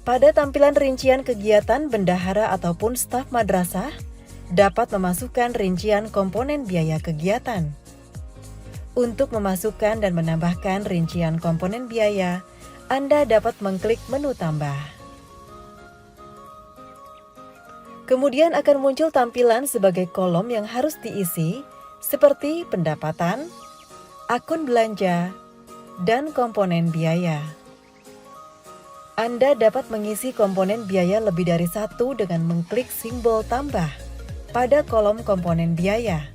Pada tampilan rincian kegiatan, bendahara ataupun staf madrasah dapat memasukkan rincian komponen biaya kegiatan. Untuk memasukkan dan menambahkan rincian komponen biaya, Anda dapat mengklik menu tambah. Kemudian akan muncul tampilan sebagai kolom yang harus diisi, seperti pendapatan, akun belanja, dan komponen biaya. Anda dapat mengisi komponen biaya lebih dari satu dengan mengklik simbol tambah pada kolom komponen biaya,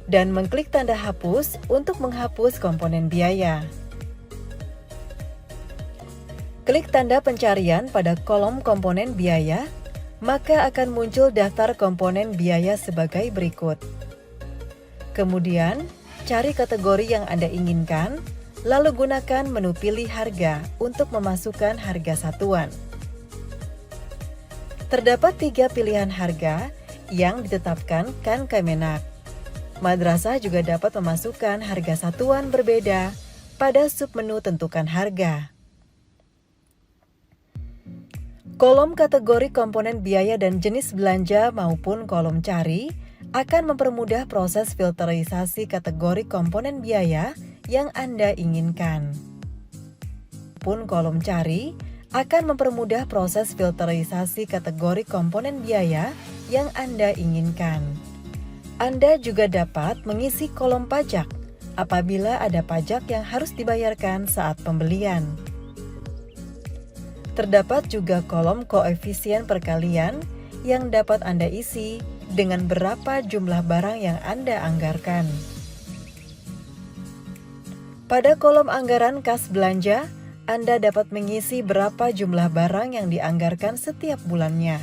dan mengklik tanda hapus untuk menghapus komponen biaya. Klik tanda pencarian pada kolom komponen biaya, maka akan muncul daftar komponen biaya sebagai berikut. Kemudian, cari kategori yang Anda inginkan, lalu gunakan menu pilih harga untuk memasukkan harga satuan. Terdapat 3 pilihan harga yang ditetapkan Kemenak. Madrasah juga dapat memasukkan harga satuan berbeda pada submenu tentukan harga. Kolom kategori komponen biaya dan jenis belanja maupun kolom cari akan mempermudah proses filterisasi kategori komponen biaya yang Anda inginkan. Pun kolom cari akan mempermudah proses filterisasi kategori komponen biaya yang Anda inginkan. Anda juga dapat mengisi kolom pajak apabila ada pajak yang harus dibayarkan saat pembelian. Terdapat juga kolom koefisien perkalian yang dapat Anda isi dengan berapa jumlah barang yang Anda anggarkan. Pada kolom anggaran kas belanja, Anda dapat mengisi berapa jumlah barang yang dianggarkan setiap bulannya.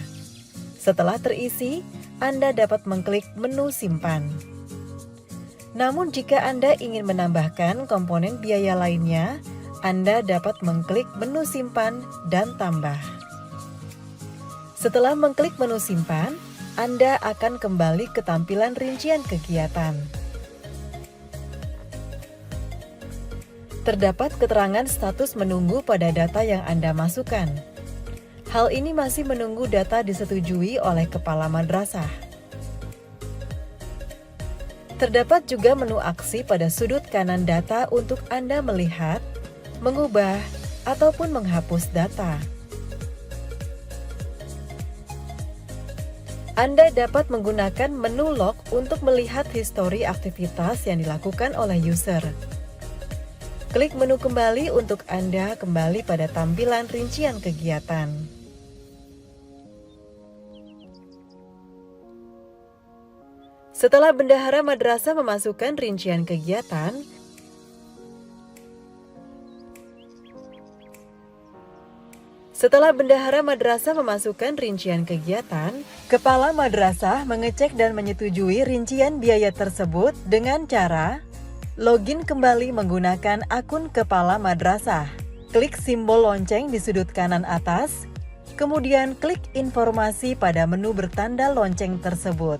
Setelah terisi, Anda dapat mengklik menu simpan. Namun jika Anda ingin menambahkan komponen biaya lainnya, Anda dapat mengklik menu simpan dan tambah. Setelah mengklik menu simpan, Anda akan kembali ke tampilan rincian kegiatan. Terdapat keterangan status menunggu pada data yang Anda masukkan. Hal ini masih menunggu data disetujui oleh kepala madrasah. Terdapat juga menu aksi pada sudut kanan data untuk Anda melihat, mengubah, ataupun menghapus data. Anda dapat menggunakan menu log untuk melihat histori aktivitas yang dilakukan oleh user. Klik menu kembali untuk Anda kembali pada tampilan rincian kegiatan. Setelah bendahara madrasah memasukkan rincian kegiatan, kepala madrasah mengecek dan menyetujui rincian biaya tersebut dengan cara login kembali menggunakan akun kepala madrasah. Klik simbol lonceng di sudut kanan atas, kemudian klik informasi pada menu bertanda lonceng tersebut.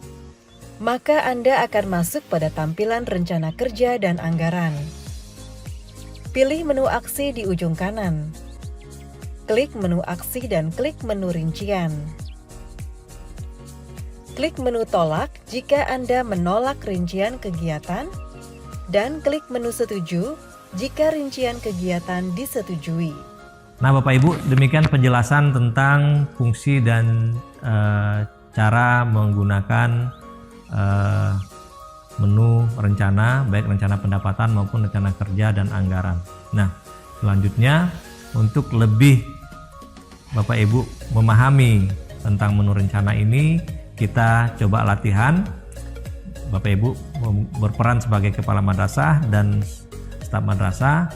Maka Anda akan masuk pada tampilan rencana kerja dan anggaran. Pilih menu aksi di ujung kanan. Klik menu aksi dan klik menu rincian. Klik menu tolak jika Anda menolak rincian kegiatan, dan klik menu setuju jika rincian kegiatan disetujui. Nah Bapak Ibu, demikian penjelasan tentang fungsi dan cara menggunakan menu rencana, baik rencana pendapatan maupun rencana kerja dan anggaran. Nah, selanjutnya untuk lebih Bapak Ibu memahami tentang menu rencana ini, kita coba latihan. Bapak Ibu berperan sebagai kepala madrasah dan staf madrasah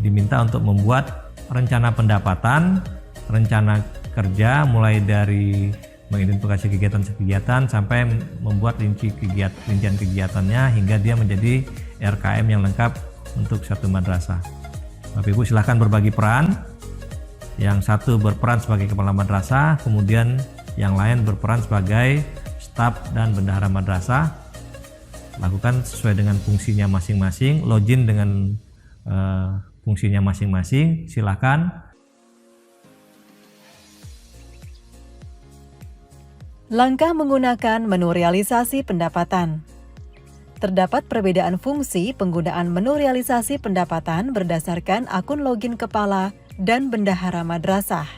diminta untuk membuat rencana pendapatan, rencana kerja mulai dari mengidentifikasi kegiatan-kegiatan sampai membuat rincian kegiatannya hingga dia menjadi RKM yang lengkap untuk satu madrasah. Bapak Ibu silahkan berbagi peran. Yang satu berperan sebagai kepala madrasah, kemudian yang lain berperan sebagai staf dan bendahara madrasah. Lakukan sesuai dengan fungsinya masing-masing, login dengan fungsinya masing-masing. Silakan. Langkah menggunakan menu realisasi pendapatan. Terdapat perbedaan fungsi penggunaan menu realisasi pendapatan berdasarkan akun login kepala dan bendahara madrasah.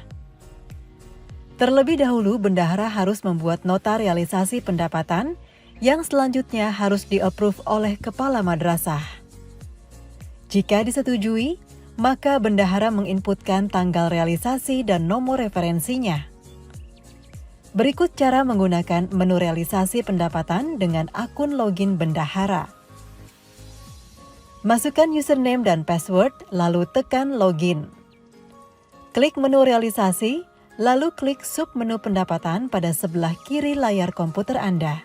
Terlebih dahulu, bendahara harus membuat nota realisasi pendapatan yang selanjutnya harus di-approve oleh kepala madrasah. Jika disetujui, maka bendahara menginputkan tanggal realisasi dan nomor referensinya. Berikut cara menggunakan menu realisasi pendapatan dengan akun login bendahara. Masukkan username dan password, lalu tekan login. Klik menu realisasi, lalu klik submenu pendapatan pada sebelah kiri layar komputer Anda.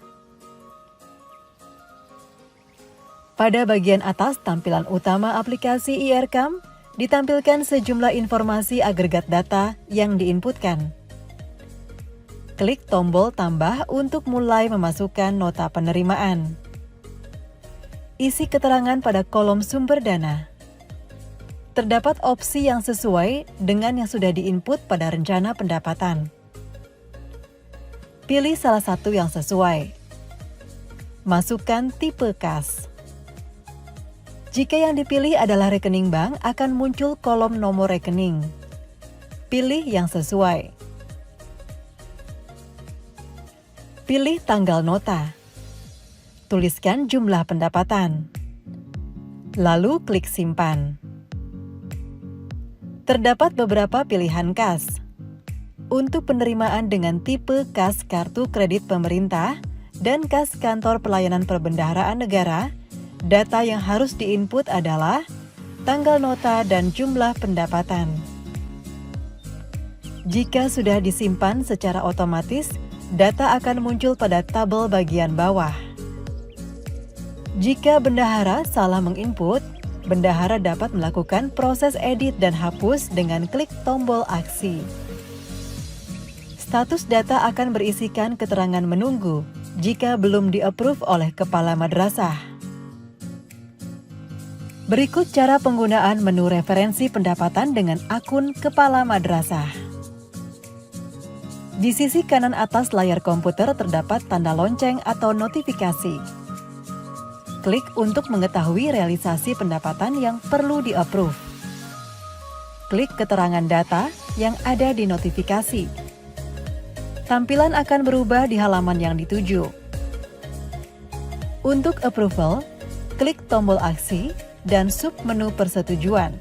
Pada bagian atas tampilan utama aplikasi IRCAM, ditampilkan sejumlah informasi agregat data yang diinputkan. Klik tombol tambah untuk mulai memasukkan nota penerimaan. Isi keterangan pada kolom sumber dana. Terdapat opsi yang sesuai dengan yang sudah diinput pada rencana pendapatan. Pilih salah satu yang sesuai. Masukkan tipe kas. Jika yang dipilih adalah rekening bank, akan muncul kolom nomor rekening. Pilih yang sesuai. Pilih tanggal nota. Tuliskan jumlah pendapatan. lalu klik simpan. Terdapat beberapa pilihan kas. Untuk penerimaan dengan tipe kas kartu kredit pemerintah dan kas kantor pelayanan perbendaharaan negara, data yang harus diinput adalah tanggal nota dan jumlah pendapatan. Jika sudah disimpan secara otomatis, data akan muncul pada tabel bagian bawah. Jika bendahara salah menginput, bendahara dapat melakukan proses edit dan hapus dengan klik tombol aksi. Status data akan berisikan keterangan menunggu jika belum di-approve oleh kepala madrasah. Berikut cara penggunaan menu referensi pendapatan dengan akun kepala madrasah. Di sisi kanan atas layar komputer terdapat tanda lonceng atau notifikasi. Klik untuk mengetahui realisasi pendapatan yang perlu di-approve. Klik keterangan data yang ada di notifikasi. Tampilan akan berubah di halaman yang dituju. Untuk approval, klik tombol aksi dan submenu persetujuan.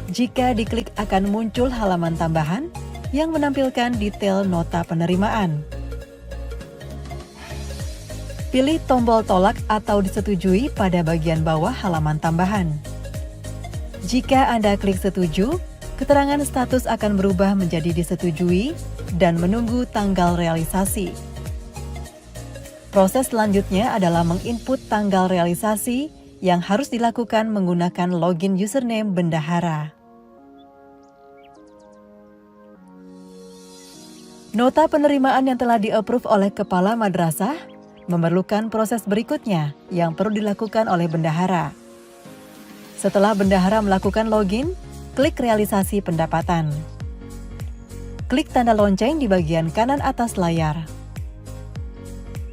Jika diklik akan muncul halaman tambahan yang menampilkan detail nota penerimaan. Pilih tombol tolak atau disetujui pada bagian bawah halaman tambahan. Jika Anda klik setuju, keterangan status akan berubah menjadi disetujui dan menunggu tanggal realisasi. Proses selanjutnya adalah menginput tanggal realisasi yang harus dilakukan menggunakan login username bendahara. Nota penerimaan yang telah di-approve oleh kepala madrasah memerlukan proses berikutnya yang perlu dilakukan oleh bendahara. Setelah bendahara melakukan login, klik realisasi pendapatan. Klik tanda lonceng di bagian kanan atas layar.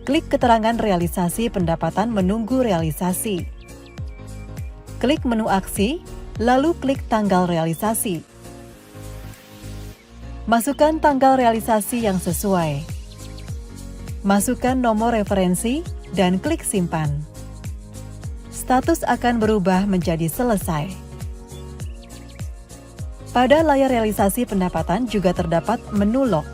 Klik keterangan realisasi pendapatan menunggu realisasi. Klik menu aksi, lalu klik tanggal realisasi. Masukkan tanggal realisasi yang sesuai. Masukkan nomor referensi dan klik simpan. Status akan berubah menjadi selesai. Pada layar realisasi pendapatan juga terdapat menu log.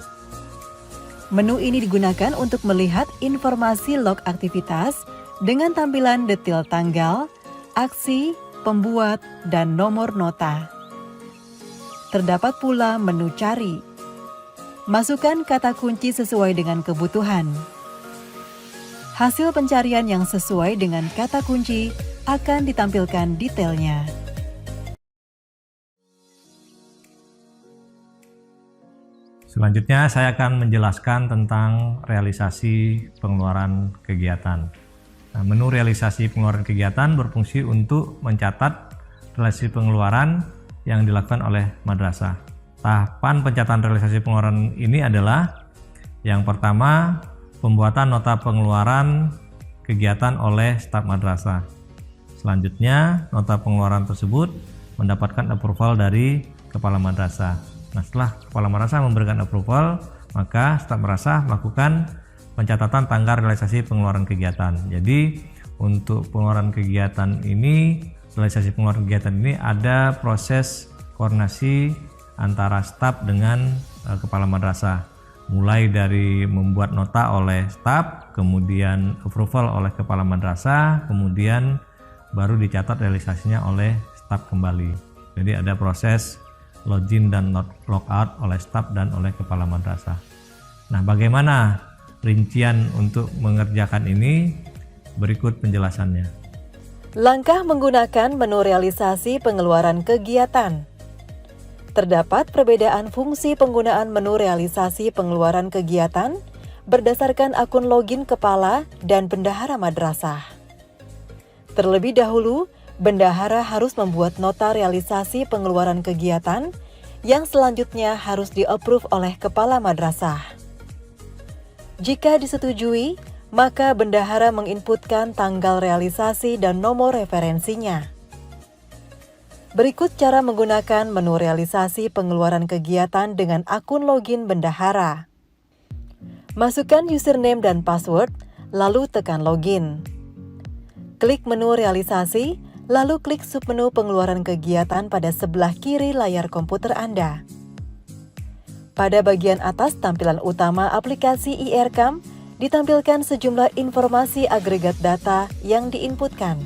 Menu ini digunakan untuk melihat informasi log aktivitas dengan tampilan detail tanggal, aksi, pembuat, dan nomor nota. Terdapat pula menu cari. Masukkan kata kunci sesuai dengan kebutuhan. Hasil pencarian yang sesuai dengan kata kunci akan ditampilkan detailnya. Selanjutnya saya akan menjelaskan tentang realisasi pengeluaran kegiatan. Nah, menu realisasi pengeluaran kegiatan berfungsi untuk mencatat realisasi pengeluaran yang dilakukan oleh madrasah. Tahapan pencatatan realisasi pengeluaran ini adalah yang pertama, pembuatan nota pengeluaran kegiatan oleh staf madrasah. Selanjutnya, nota pengeluaran tersebut mendapatkan approval dari kepala madrasah. Nah, setelah kepala madrasah memberikan approval, maka staf madrasah melakukan pencatatan tanggal realisasi pengeluaran kegiatan. Jadi, untuk pengeluaran kegiatan ini, realisasi pengeluaran kegiatan ini ada proses koordinasi antara staf dengan kepala madrasah. Mulai dari membuat nota oleh staf, kemudian approval oleh kepala madrasah, kemudian baru dicatat realisasinya oleh staf kembali. Jadi ada proses login dan logout oleh staf dan oleh kepala madrasah. Nah, bagaimana rincian untuk mengerjakan ini? Berikut penjelasannya. Langkah menggunakan menu realisasi pengeluaran kegiatan. Terdapat perbedaan fungsi penggunaan menu realisasi pengeluaran kegiatan berdasarkan akun login kepala dan bendahara madrasah. Terlebih dahulu, bendahara harus membuat nota realisasi pengeluaran kegiatan yang selanjutnya harus di-approve oleh kepala madrasah. Jika disetujui, maka bendahara menginputkan tanggal realisasi dan nomor referensinya. Berikut cara menggunakan menu realisasi pengeluaran kegiatan dengan akun login bendahara. Masukkan username dan password, lalu tekan login. Klik menu realisasi, lalu klik submenu pengeluaran kegiatan pada sebelah kiri layar komputer Anda. Pada bagian atas tampilan utama aplikasi IRCAM, ditampilkan sejumlah informasi agregat data yang diinputkan.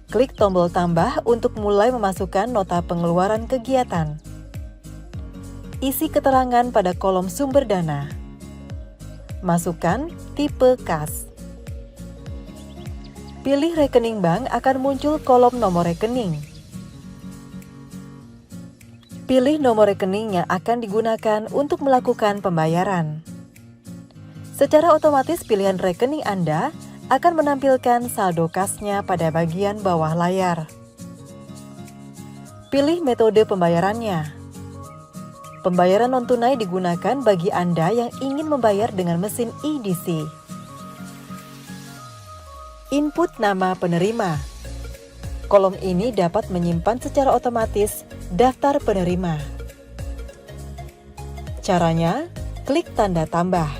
Klik tombol tambah untuk mulai memasukkan nota pengeluaran kegiatan. Isi keterangan pada kolom sumber dana. Masukkan tipe kas. Pilih rekening bank akan muncul kolom nomor rekening. Pilih nomor rekening yang akan digunakan untuk melakukan pembayaran. Secara otomatis pilihan rekening Anda akan menampilkan saldo kasnya pada bagian bawah layar. Pilih metode pembayarannya. Pembayaran non-tunai digunakan bagi Anda yang ingin membayar dengan mesin EDC. Input nama penerima. Kolom ini dapat menyimpan secara otomatis daftar penerima. Caranya, klik tanda tambah.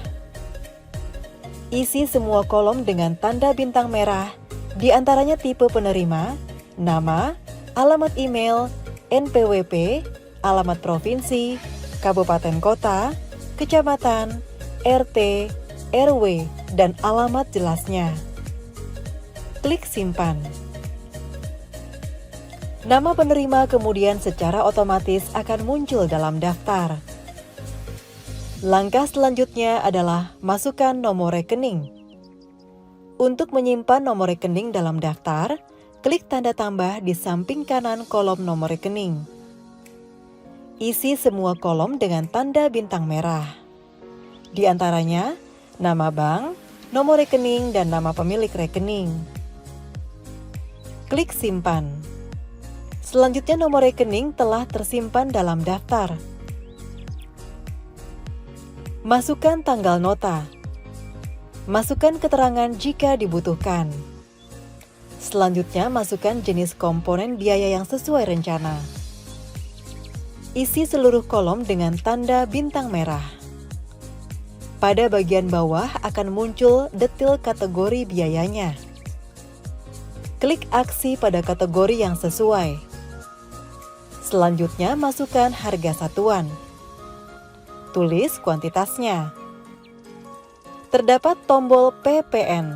Isi semua kolom dengan tanda bintang merah, di antaranya tipe penerima, nama, alamat email, NPWP, alamat provinsi, kabupaten kota, kecamatan, RT, RW, dan alamat jelasnya. Klik simpan. Nama penerima kemudian secara otomatis akan muncul dalam daftar. Langkah selanjutnya adalah masukkan nomor rekening. Untuk menyimpan nomor rekening dalam daftar, klik tanda tambah di samping kanan kolom nomor rekening. Isi semua kolom dengan tanda bintang merah. Di antaranya, nama bank, nomor rekening, dan nama pemilik rekening. Klik simpan. Selanjutnya nomor rekening telah tersimpan dalam daftar. Masukkan tanggal nota. Masukkan keterangan jika dibutuhkan. Selanjutnya masukkan jenis komponen biaya yang sesuai rencana. Isi seluruh kolom dengan tanda bintang merah. Pada bagian bawah akan muncul detail kategori biayanya. Klik aksi pada kategori yang sesuai. Selanjutnya masukkan harga satuan. Tulis kuantitasnya. Terdapat tombol PPN.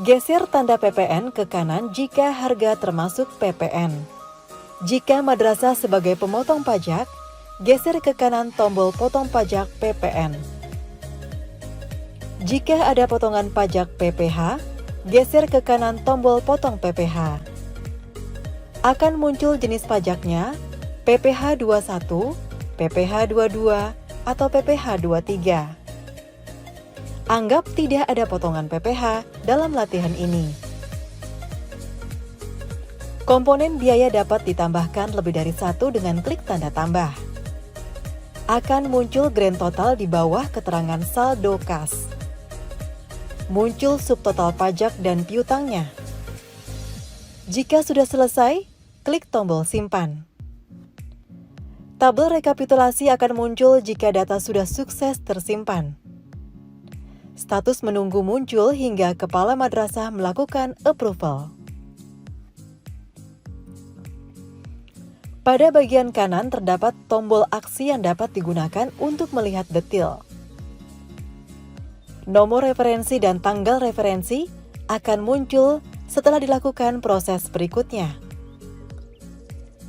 Geser tanda PPN ke kanan jika harga termasuk PPN. Jika madrasah sebagai pemotong pajak, geser ke kanan tombol potong pajak PPN. Jika ada potongan pajak PPH, geser ke kanan tombol potong PPH. Akan muncul jenis pajaknya, PPH 21, PPH 22, atau PPH 23. Anggap tidak ada potongan PPH dalam latihan ini. Komponen biaya dapat ditambahkan lebih dari satu dengan klik tanda tambah. Akan muncul grand total di bawah keterangan saldo kas. Muncul subtotal pajak dan piutangnya. Jika sudah selesai, klik tombol simpan. Tabel rekapitulasi akan muncul jika data sudah sukses tersimpan. Status menunggu muncul hingga kepala madrasah melakukan approval. Pada bagian kanan terdapat tombol aksi yang dapat digunakan untuk melihat detail. Nomor referensi dan tanggal referensi akan muncul setelah dilakukan proses berikutnya.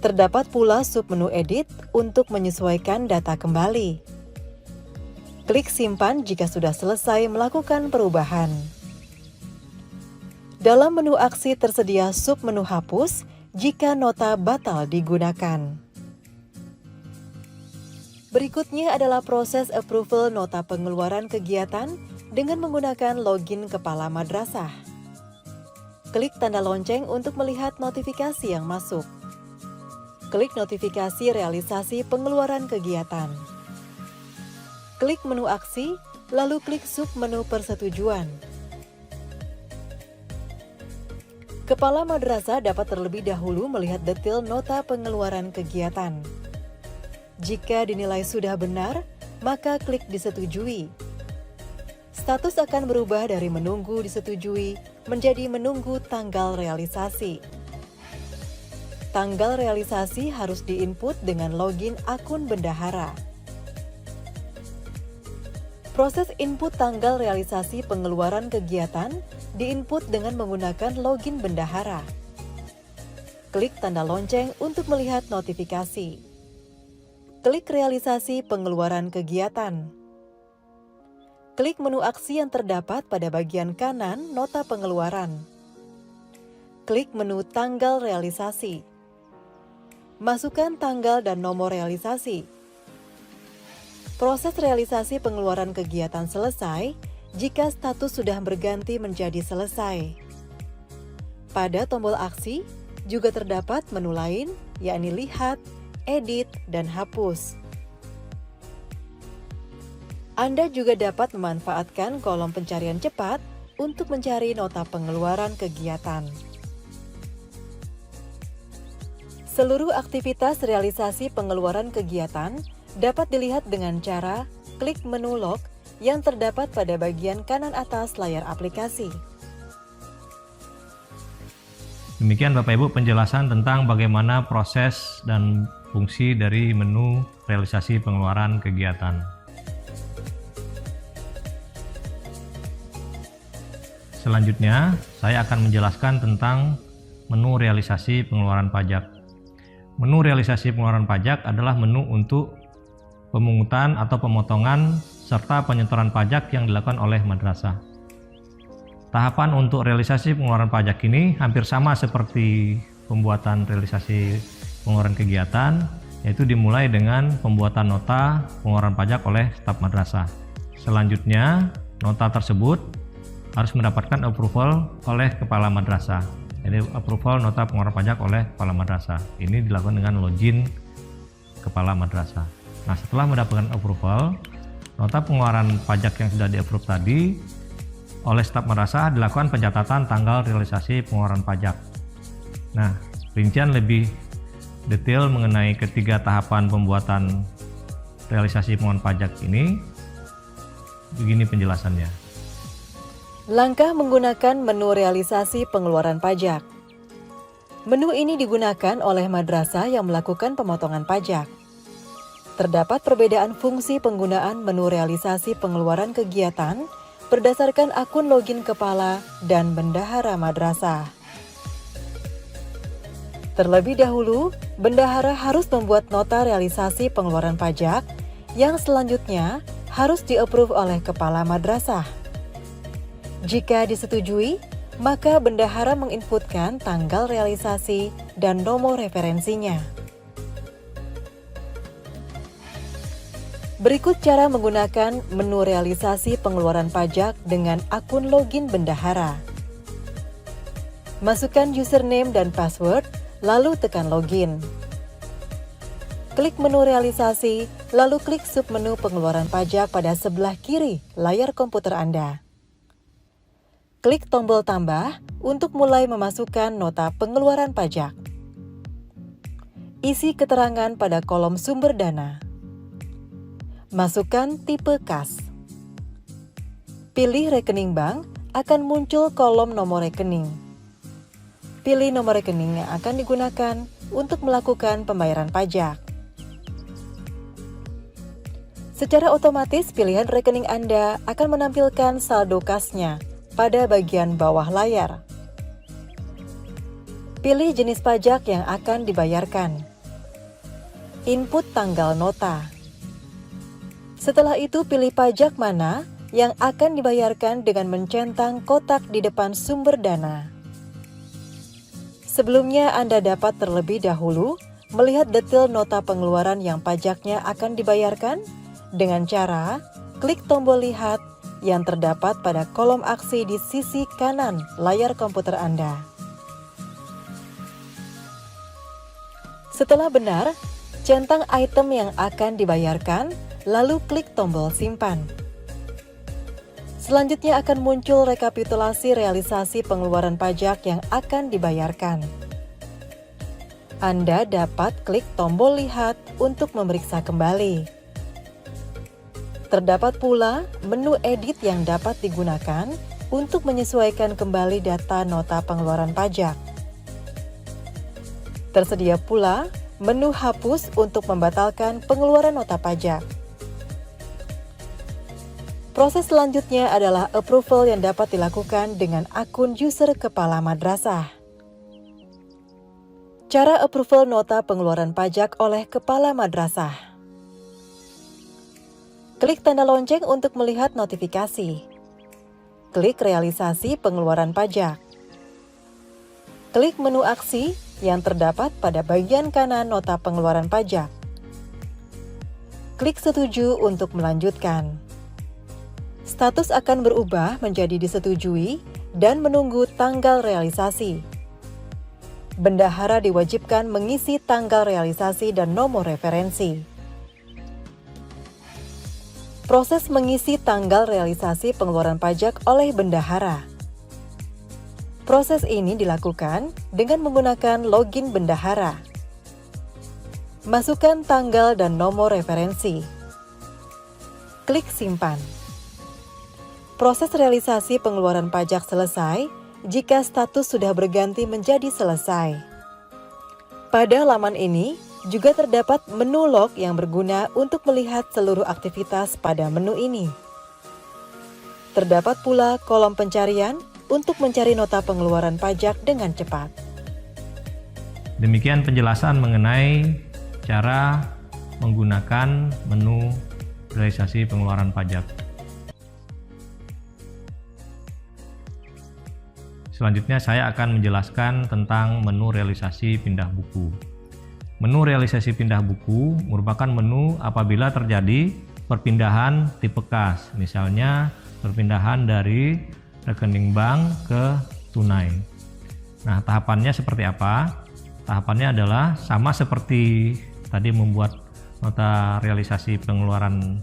Terdapat pula submenu edit untuk menyesuaikan data kembali. Klik simpan jika sudah selesai melakukan perubahan. Dalam menu aksi tersedia submenu hapus jika nota batal digunakan. Berikutnya adalah proses approval nota pengeluaran kegiatan dengan menggunakan login kepala madrasah. Klik tanda lonceng untuk melihat notifikasi yang masuk. Klik notifikasi realisasi pengeluaran kegiatan. Klik menu aksi, lalu klik submenu persetujuan. Kepala madrasah dapat terlebih dahulu melihat detail nota pengeluaran kegiatan. Jika dinilai sudah benar, maka klik disetujui. status akan berubah dari menunggu disetujui menjadi menunggu tanggal realisasi. Tanggal realisasi harus diinput dengan login akun bendahara. Proses input tanggal realisasi pengeluaran kegiatan diinput dengan menggunakan login bendahara. Klik tanda lonceng untuk melihat notifikasi. Klik realisasi pengeluaran kegiatan. Klik menu aksi yang terdapat pada bagian kanan nota pengeluaran. Klik menu tanggal realisasi. Masukkan tanggal dan nomor realisasi. Proses realisasi pengeluaran kegiatan selesai jika status sudah berganti menjadi selesai. Pada tombol aksi juga terdapat menu lain, yakni lihat, edit, dan hapus. Anda juga dapat memanfaatkan kolom pencarian cepat untuk mencari nota pengeluaran kegiatan. Seluruh aktivitas realisasi pengeluaran kegiatan dapat dilihat dengan cara klik menu log yang terdapat pada bagian kanan atas layar aplikasi. Demikian Bapak Ibu penjelasan tentang bagaimana proses dan fungsi dari menu realisasi pengeluaran kegiatan. Selanjutnya, saya akan menjelaskan tentang menu realisasi pengeluaran pajak. Menu realisasi pengeluaran pajak adalah menu untuk pemungutan atau pemotongan serta penyetoran pajak yang dilakukan oleh madrasah. Tahapan untuk realisasi pengeluaran pajak ini hampir sama seperti pembuatan realisasi pengeluaran kegiatan, yaitu dimulai dengan pembuatan nota pengeluaran pajak oleh staf madrasah. Selanjutnya, nota tersebut harus mendapatkan approval oleh kepala madrasah. Jadi approval nota pengeluaran pajak oleh kepala madrasah. Ini dilakukan dengan login kepala madrasah. Nah, setelah mendapatkan approval, nota pengeluaran pajak yang sudah di-approve tadi oleh staf madrasah dilakukan pencatatan tanggal realisasi pengeluaran pajak. Nah, rincian lebih detail mengenai ketiga tahapan pembuatan realisasi pengeluaran pajak ini, begini penjelasannya. Langkah menggunakan menu realisasi pengeluaran pajak. Menu ini digunakan oleh madrasah yang melakukan pemotongan pajak. Terdapat perbedaan fungsi penggunaan menu realisasi pengeluaran kegiatan berdasarkan akun login kepala dan bendahara madrasah. Terlebih dahulu, bendahara harus membuat nota realisasi pengeluaran pajak yang selanjutnya harus di-approve oleh kepala madrasah. Jika disetujui, maka bendahara menginputkan tanggal realisasi dan nomor referensinya. Berikut cara menggunakan menu realisasi pengeluaran pajak dengan akun login bendahara. Masukkan username dan password, lalu tekan login. Klik menu realisasi, lalu klik submenu pengeluaran pajak pada sebelah kiri layar komputer Anda. Klik tombol tambah untuk mulai memasukkan nota pengeluaran pajak. Isi keterangan pada kolom sumber dana. Masukkan tipe kas. Pilih rekening bank, akan muncul kolom nomor rekening. Pilih nomor rekening yang akan digunakan untuk melakukan pembayaran pajak. Secara otomatis pilihan rekening Anda akan menampilkan saldo kasnya pada bagian bawah layar. Pilih jenis pajak yang akan dibayarkan. Input tanggal nota. Setelah itu pilih pajak mana yang akan dibayarkan dengan mencentang kotak di depan sumber dana. Sebelumnya Anda dapat terlebih dahulu melihat detail nota pengeluaran yang pajaknya akan dibayarkan dengan cara klik tombol lihat yang terdapat pada kolom aksi di sisi kanan layar komputer Anda. Setelah benar, centang item yang akan dibayarkan, lalu klik tombol simpan. Selanjutnya akan muncul rekapitulasi realisasi pengeluaran pajak yang akan dibayarkan. Anda dapat klik tombol lihat untuk memeriksa kembali. Terdapat pula menu edit yang dapat digunakan untuk menyesuaikan kembali data nota pengeluaran pajak. Tersedia pula menu hapus untuk membatalkan pengeluaran nota pajak. Proses selanjutnya adalah approval yang dapat dilakukan dengan akun user kepala madrasah. Cara approval nota pengeluaran pajak oleh kepala madrasah. Klik tanda lonceng untuk melihat notifikasi. Klik realisasi pengeluaran pajak. Klik menu aksi yang terdapat pada bagian kanan nota pengeluaran pajak. Klik setuju untuk melanjutkan. Status akan berubah menjadi disetujui dan menunggu tanggal realisasi. Bendahara diwajibkan mengisi tanggal realisasi dan nomor referensi. Proses mengisi tanggal realisasi pengeluaran pajak oleh bendahara. Proses ini dilakukan dengan menggunakan login bendahara. Masukkan tanggal dan nomor referensi. Klik simpan. Proses realisasi pengeluaran pajak selesai jika status sudah berganti menjadi selesai. Pada laman ini, juga terdapat menu log yang berguna untuk melihat seluruh aktivitas pada menu ini. Terdapat pula kolom pencarian untuk mencari nota pengeluaran pajak dengan cepat. Demikian penjelasan mengenai cara menggunakan menu realisasi pengeluaran pajak. Selanjutnya saya akan menjelaskan tentang menu realisasi pindah buku. Menu realisasi pindah buku merupakan menu apabila terjadi perpindahan tipe kas, misalnya perpindahan dari rekening bank ke tunai. Nah, tahapannya seperti apa? Tahapannya adalah sama seperti tadi membuat nota realisasi pengeluaran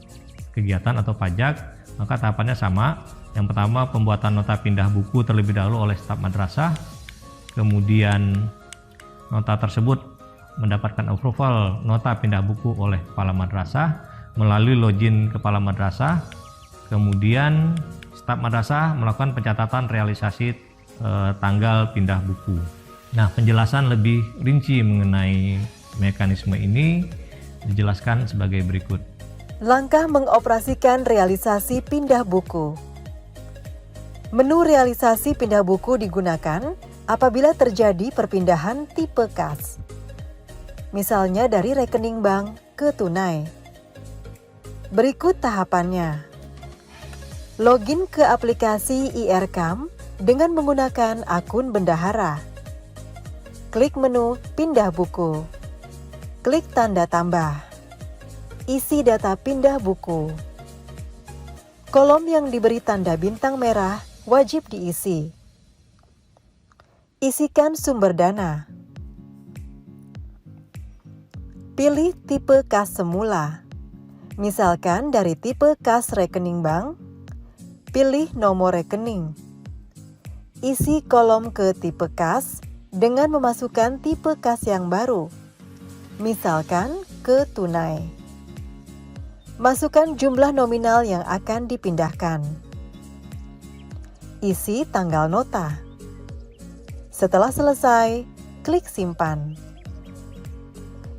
kegiatan atau pajak, maka tahapannya sama. Yang pertama, pembuatan nota pindah buku terlebih dahulu oleh staf madrasah, kemudian nota tersebut mendapatkan approval nota pindah buku oleh kepala madrasah melalui login kepala madrasah, kemudian staf madrasah melakukan pencatatan realisasi tanggal pindah buku. Nah, penjelasan lebih rinci mengenai mekanisme ini dijelaskan sebagai berikut. Langkah mengoperasikan realisasi pindah buku. Menu realisasi pindah buku digunakan apabila terjadi perpindahan tipe kas. Misalnya dari rekening bank ke tunai. Berikut tahapannya. Login ke aplikasi IRCAM dengan menggunakan akun bendahara. Klik menu pindah buku. Klik tanda tambah. Isi data pindah buku. Kolom yang diberi tanda bintang merah wajib diisi. Isikan sumber dana. Pilih tipe kas semula. Misalkan dari tipe kas rekening bank, pilih nomor rekening. Isi kolom ke tipe kas dengan memasukkan tipe kas yang baru. Misalkan ke tunai. Masukkan jumlah nominal yang akan dipindahkan. Isi tanggal nota. Setelah selesai, klik simpan.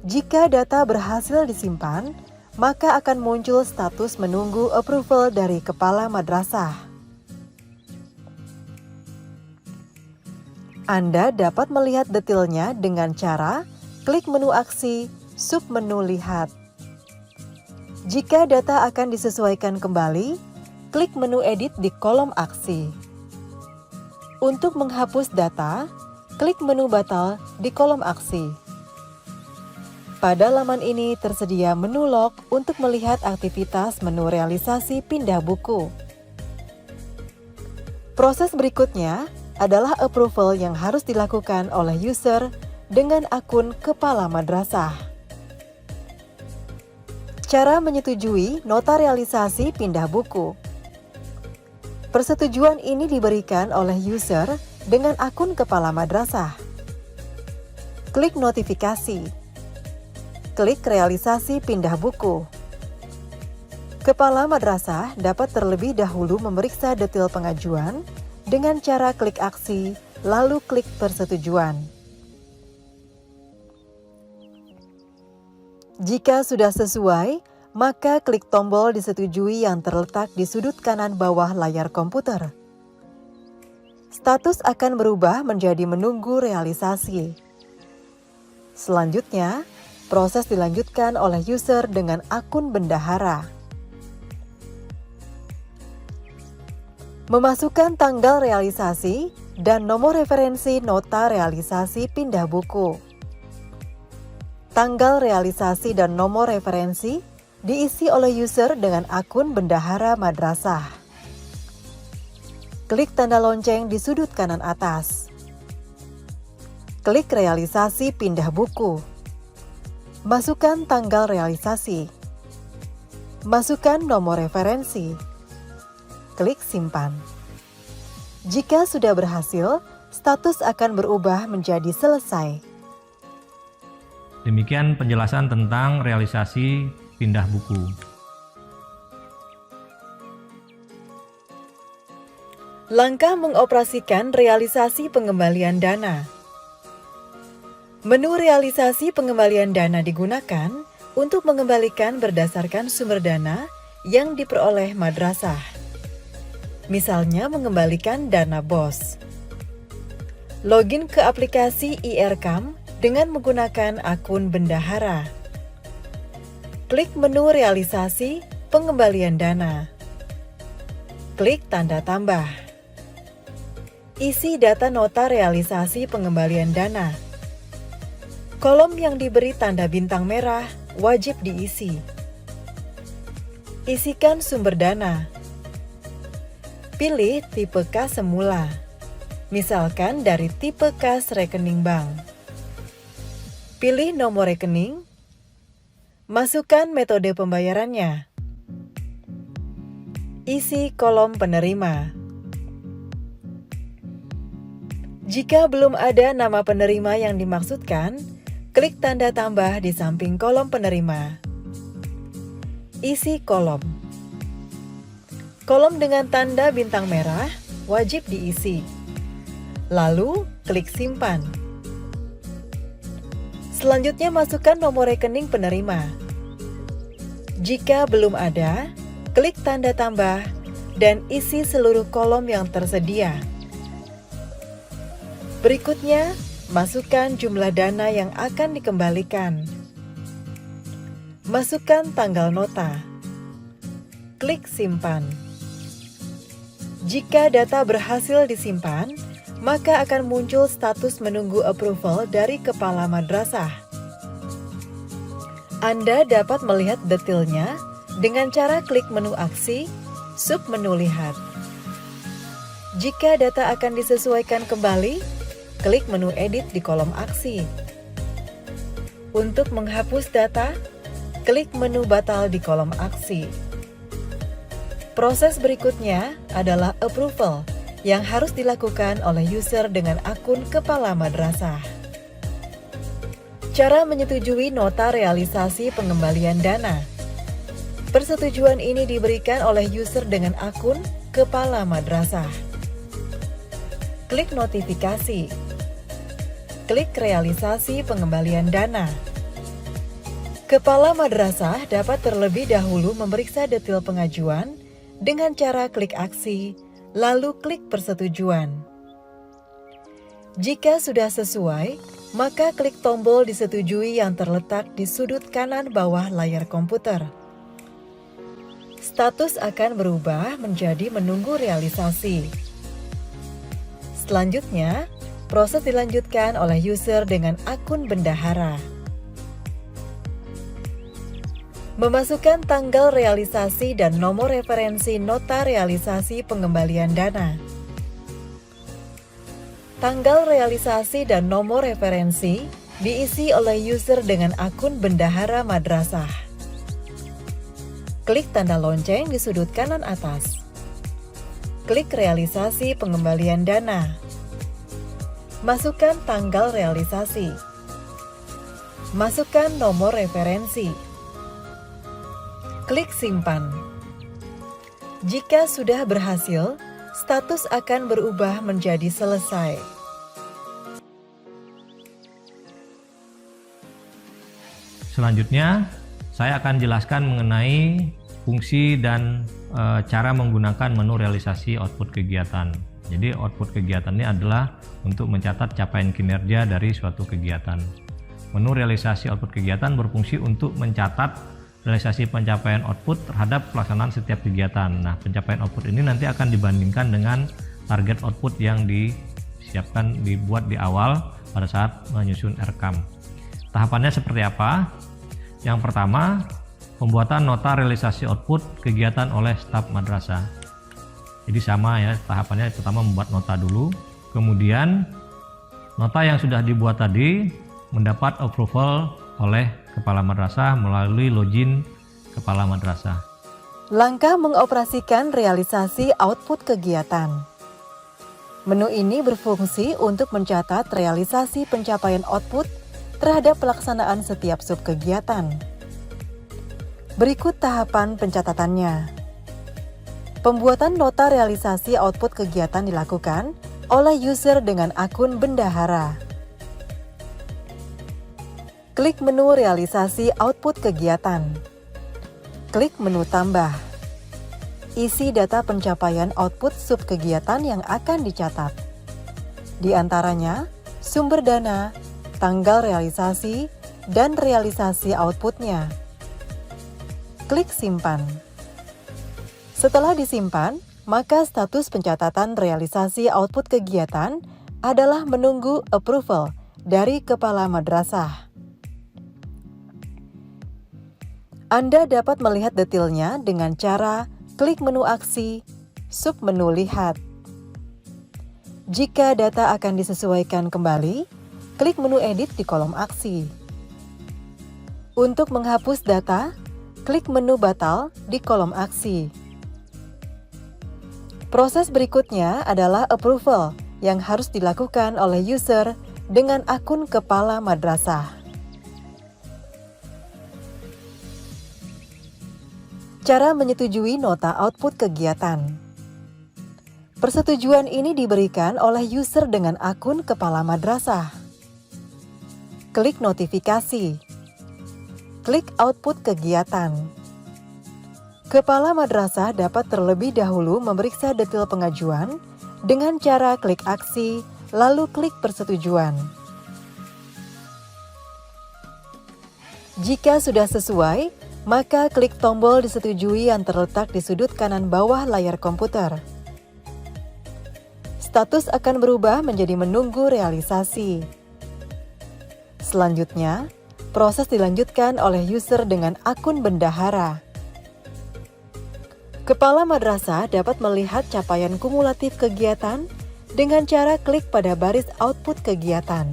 Jika data berhasil disimpan, maka akan muncul status menunggu approval dari kepala madrasah. Anda dapat melihat detailnya dengan cara klik menu aksi, submenu lihat. Jika data akan disesuaikan kembali, klik menu edit di kolom aksi. Untuk menghapus data, klik menu batal di kolom aksi. Pada laman ini tersedia menu log untuk melihat aktivitas menu realisasi pindah buku. Proses berikutnya adalah approval yang harus dilakukan oleh user dengan akun kepala madrasah. Cara menyetujui nota realisasi pindah buku. Persetujuan ini diberikan oleh user dengan akun kepala madrasah. Klik notifikasi. Klik realisasi pindah buku. Kepala madrasah dapat terlebih dahulu memeriksa detail pengajuan dengan cara klik aksi, lalu klik persetujuan. Jika sudah sesuai, maka klik tombol disetujui yang terletak di sudut kanan bawah layar komputer. Status akan berubah menjadi menunggu realisasi. Selanjutnya, proses dilanjutkan oleh user dengan akun bendahara. Memasukkan tanggal realisasi dan nomor referensi nota realisasi pindah buku. Tanggal realisasi dan nomor referensi diisi oleh user dengan akun bendahara madrasah. Klik tanda lonceng di sudut kanan atas. Klik realisasi pindah buku. Masukkan tanggal realisasi. Masukkan nomor referensi. Klik simpan. Jika sudah berhasil, status akan berubah menjadi selesai. Demikian penjelasan tentang realisasi pindah buku. Langkah mengoperasikan realisasi pengembalian dana. Menu realisasi pengembalian dana digunakan untuk mengembalikan berdasarkan sumber dana yang diperoleh madrasah. Misalnya mengembalikan dana BOS. Login ke aplikasi IRCAM dengan menggunakan akun bendahara. Klik menu realisasi pengembalian dana. Klik tanda tambah. Isi data nota realisasi pengembalian dana. Kolom yang diberi tanda bintang merah wajib diisi. Isikan sumber dana. Pilih tipe kas semula, misalkan dari tipe kas rekening bank. Pilih nomor rekening, masukkan metode pembayarannya. Isi kolom penerima. Jika belum ada nama penerima yang dimaksudkan, klik tanda tambah di samping kolom penerima. Isi kolom. Kolom dengan tanda bintang merah wajib diisi. Lalu, klik simpan. Selanjutnya masukkan nomor rekening penerima. Jika belum ada, klik tanda tambah dan isi seluruh kolom yang tersedia. Berikutnya, masukkan jumlah dana yang akan dikembalikan. Masukkan tanggal nota. Klik simpan. Jika data berhasil disimpan, maka akan muncul status menunggu approval dari kepala madrasah. Anda dapat melihat detailnya dengan cara klik menu aksi, sub menu lihat. Jika data akan disesuaikan kembali, klik menu edit di kolom aksi. Untuk menghapus data, klik menu batal di kolom aksi. Proses berikutnya adalah approval yang harus dilakukan oleh user dengan akun kepala madrasah. Cara menyetujui nota realisasi pengembalian dana. Persetujuan ini diberikan oleh user dengan akun kepala madrasah. Klik notifikasi. Klik realisasi pengembalian dana. Kepala madrasah dapat terlebih dahulu memeriksa detail pengajuan dengan cara klik aksi, lalu klik persetujuan. Jika sudah sesuai, maka klik tombol disetujui yang terletak di sudut kanan bawah layar komputer. Status akan berubah menjadi menunggu realisasi. Selanjutnya, proses dilanjutkan oleh user dengan akun bendahara. Memasukkan tanggal realisasi dan nomor referensi nota realisasi pengembalian dana. Tanggal realisasi dan nomor referensi diisi oleh user dengan akun bendahara madrasah. Klik tanda lonceng di sudut kanan atas. Klik realisasi pengembalian dana. Masukkan tanggal realisasi. Masukkan nomor referensi. Klik simpan. Jika sudah berhasil, status akan berubah menjadi selesai. Selanjutnya, saya akan jelaskan mengenai fungsi dan cara menggunakan menu realisasi output kegiatan. Jadi output kegiatan ini adalah untuk mencatat capaian kinerja dari suatu kegiatan. Menu realisasi output kegiatan berfungsi untuk mencatat realisasi pencapaian output terhadap pelaksanaan setiap kegiatan. Nah, pencapaian output ini nanti akan dibandingkan dengan target output yang dibuat di awal pada saat menyusun RKAM. Tahapannya seperti apa? Yang pertama, pembuatan nota realisasi output kegiatan oleh staf madrasah. Jadi sama ya, tahapannya pertama membuat nota dulu, kemudian nota yang sudah dibuat tadi mendapat approval oleh kepala madrasah melalui login kepala madrasah. Langkah mengoperasikan realisasi output kegiatan. Menu ini berfungsi untuk mencatat realisasi pencapaian output terhadap pelaksanaan setiap subkegiatan. Berikut tahapan pencatatannya. Pembuatan nota realisasi output kegiatan dilakukan oleh user dengan akun bendahara. Klik menu realisasi output kegiatan. Klik menu tambah. Isi data pencapaian output subkegiatan yang akan dicatat. Di antaranya, sumber dana, tanggal realisasi, dan realisasi outputnya. Klik simpan. Setelah disimpan, maka status pencatatan realisasi output kegiatan adalah menunggu approval dari kepala madrasah. Anda dapat melihat detailnya dengan cara klik menu aksi, submenu lihat. Jika data akan disesuaikan kembali, klik menu edit di kolom aksi. Untuk menghapus data, klik menu batal di kolom aksi. Proses berikutnya adalah approval yang harus dilakukan oleh user dengan akun kepala madrasah. Cara menyetujui nota output kegiatan. Persetujuan ini diberikan oleh user dengan akun kepala madrasah. Klik notifikasi. Klik output kegiatan. Kepala madrasah dapat terlebih dahulu memeriksa detail pengajuan dengan cara klik aksi, lalu klik persetujuan. Jika sudah sesuai, maka klik tombol disetujui yang terletak di sudut kanan bawah layar komputer. Status akan berubah menjadi menunggu realisasi. Selanjutnya, proses dilanjutkan oleh user dengan akun bendahara. Kepala madrasah dapat melihat capaian kumulatif kegiatan dengan cara klik pada baris output kegiatan.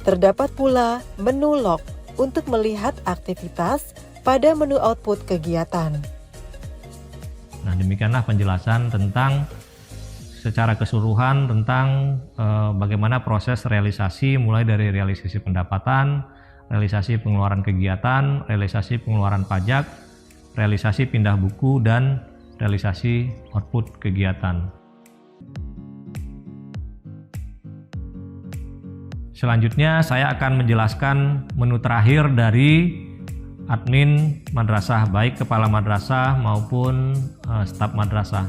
Terdapat pula menu log untuk melihat aktivitas pada menu output kegiatan. Nah, demikianlah penjelasan tentang secara keseluruhan tentang bagaimana proses realisasi, mulai dari realisasi pendapatan, realisasi pengeluaran kegiatan, realisasi pengeluaran pajak, realisasi pindah buku, dan realisasi output kegiatan. Selanjutnya saya akan menjelaskan menu terakhir dari admin madrasah, baik kepala madrasah maupun staf madrasah,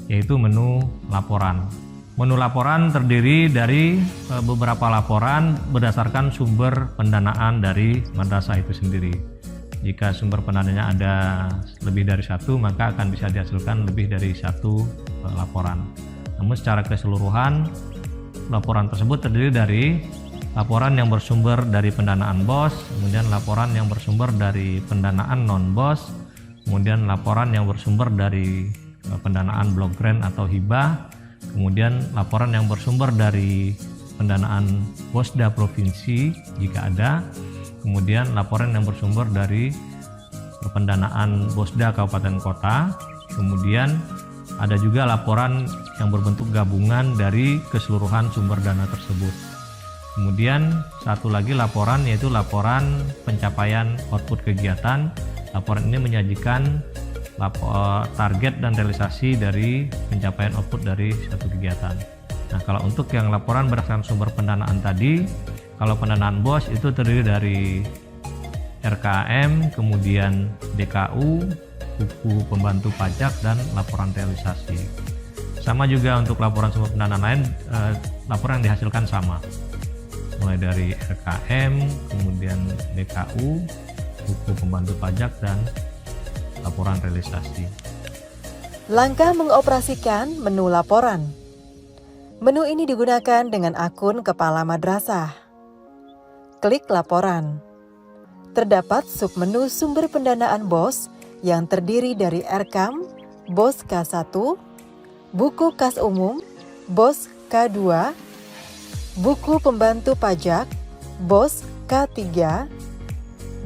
yaitu menu laporan. Menu laporan terdiri dari beberapa laporan berdasarkan sumber pendanaan dari madrasah itu sendiri. Jika sumber pendanaannya ada lebih dari satu, maka akan bisa dihasilkan lebih dari satu laporan. Namun secara keseluruhan, laporan tersebut terdiri dari laporan yang bersumber dari pendanaan BOS, kemudian laporan yang bersumber dari pendanaan non-BOS, kemudian laporan yang bersumber dari pendanaan block grant atau hibah, kemudian laporan yang bersumber dari pendanaan Bosda provinsi jika ada, kemudian laporan yang bersumber dari pendanaan Bosda kabupaten kota, kemudian ada juga laporan yang berbentuk gabungan dari keseluruhan sumber dana tersebut. Kemudian satu lagi laporan, yaitu laporan pencapaian output kegiatan. Laporan ini menyajikan target dan realisasi dari pencapaian output dari suatu kegiatan. Nah, kalau untuk yang laporan berdasarkan sumber pendanaan tadi, kalau pendanaan BOS itu terdiri dari RKM, kemudian DKU, buku pembantu pajak, dan laporan realisasi. Sama juga untuk laporan sumber pendanaan lain, laporan yang dihasilkan sama, mulai dari RKM, kemudian DKU, buku pembantu pajak, dan laporan realisasi. Langkah mengoperasikan menu laporan. Menu ini digunakan dengan akun kepala madrasah. Klik laporan. Terdapat submenu sumber pendanaan BOS yang terdiri dari RKAM, BOS K1, buku kas umum, BOS K2, buku pembantu pajak, BOS K3,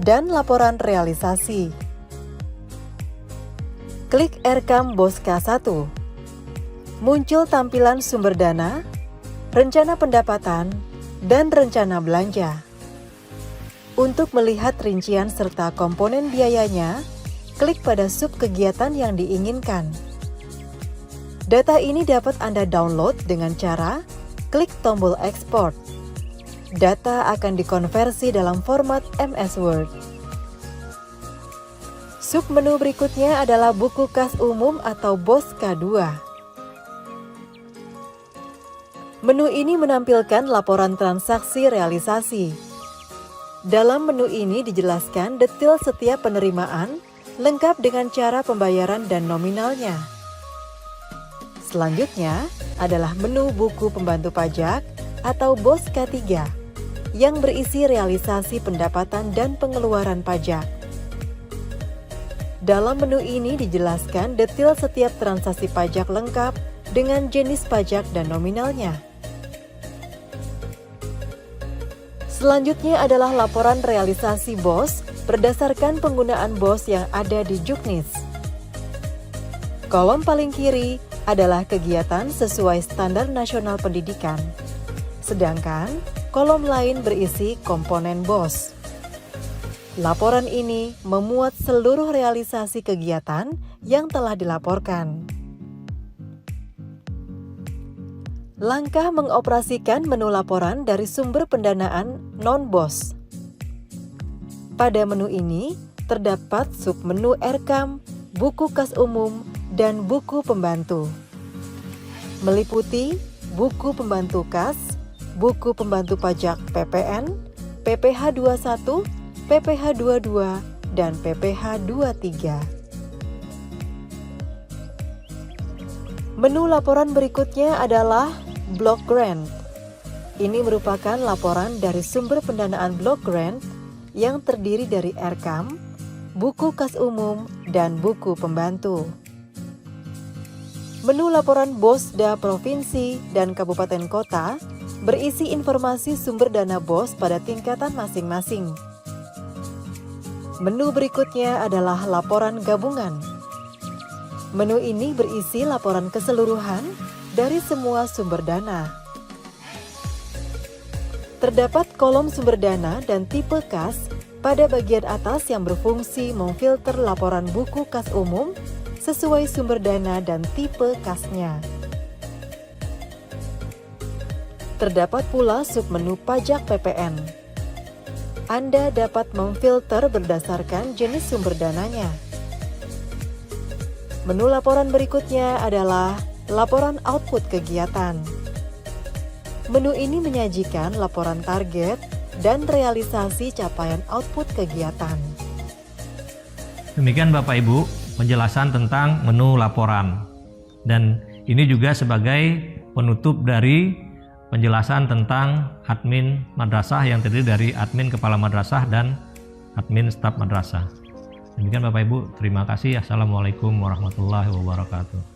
dan laporan realisasi. Klik RKAM BOS K1. Muncul tampilan sumber dana, rencana pendapatan, dan rencana belanja. Untuk melihat rincian serta komponen biayanya, klik pada sub kegiatan yang diinginkan. Data ini dapat Anda download dengan cara klik tombol ekspor. Data akan dikonversi dalam format MS Word. Submenu berikutnya adalah buku kas umum atau BOS K2. Menu ini menampilkan laporan transaksi realisasi. Dalam menu ini dijelaskan detail setiap penerimaan, lengkap dengan cara pembayaran dan nominalnya. Selanjutnya adalah menu buku pembantu pajak atau BOS K3 yang berisi realisasi pendapatan dan pengeluaran pajak. Dalam menu ini dijelaskan detail setiap transaksi pajak lengkap dengan jenis pajak dan nominalnya. Selanjutnya adalah laporan realisasi BOS berdasarkan penggunaan BOS yang ada di Juknis. Kolom paling kiri adalah kegiatan sesuai standar nasional pendidikan, sedangkan kolom lain berisi komponen BOS. Laporan ini memuat seluruh realisasi kegiatan yang telah dilaporkan. Langkah mengoperasikan menu laporan dari sumber pendanaan non-BOS. Pada menu ini terdapat submenu RKAM, buku kas umum, dan buku pembantu. Meliputi buku pembantu kas, buku pembantu pajak PPN, PPh 21, PPh 22, dan PPh 23. Menu laporan berikutnya adalah Block Grant. Ini merupakan laporan dari sumber pendanaan Block Grant yang terdiri dari RKAM, buku kas umum, dan buku pembantu. Menu laporan BOSDA Provinsi dan Kabupaten Kota berisi informasi sumber dana BOS pada tingkatan masing-masing. Menu berikutnya adalah laporan gabungan. Menu ini berisi laporan keseluruhan dari semua sumber dana. Terdapat kolom sumber dana dan tipe kas pada bagian atas yang berfungsi memfilter laporan buku kas umum sesuai sumber dana dan tipe kasnya. Terdapat pula submenu pajak PPN. Anda dapat memfilter berdasarkan jenis sumber dananya. Menu laporan berikutnya adalah laporan output kegiatan. Menu ini menyajikan laporan target dan realisasi capaian output kegiatan. Demikian Bapak Ibu penjelasan tentang menu laporan. Dan ini juga sebagai penutup dari penjelasan tentang admin madrasah yang terdiri dari admin kepala madrasah dan admin staf madrasah. Demikian Bapak Ibu, terima kasih. Assalamualaikum warahmatullahi wabarakatuh.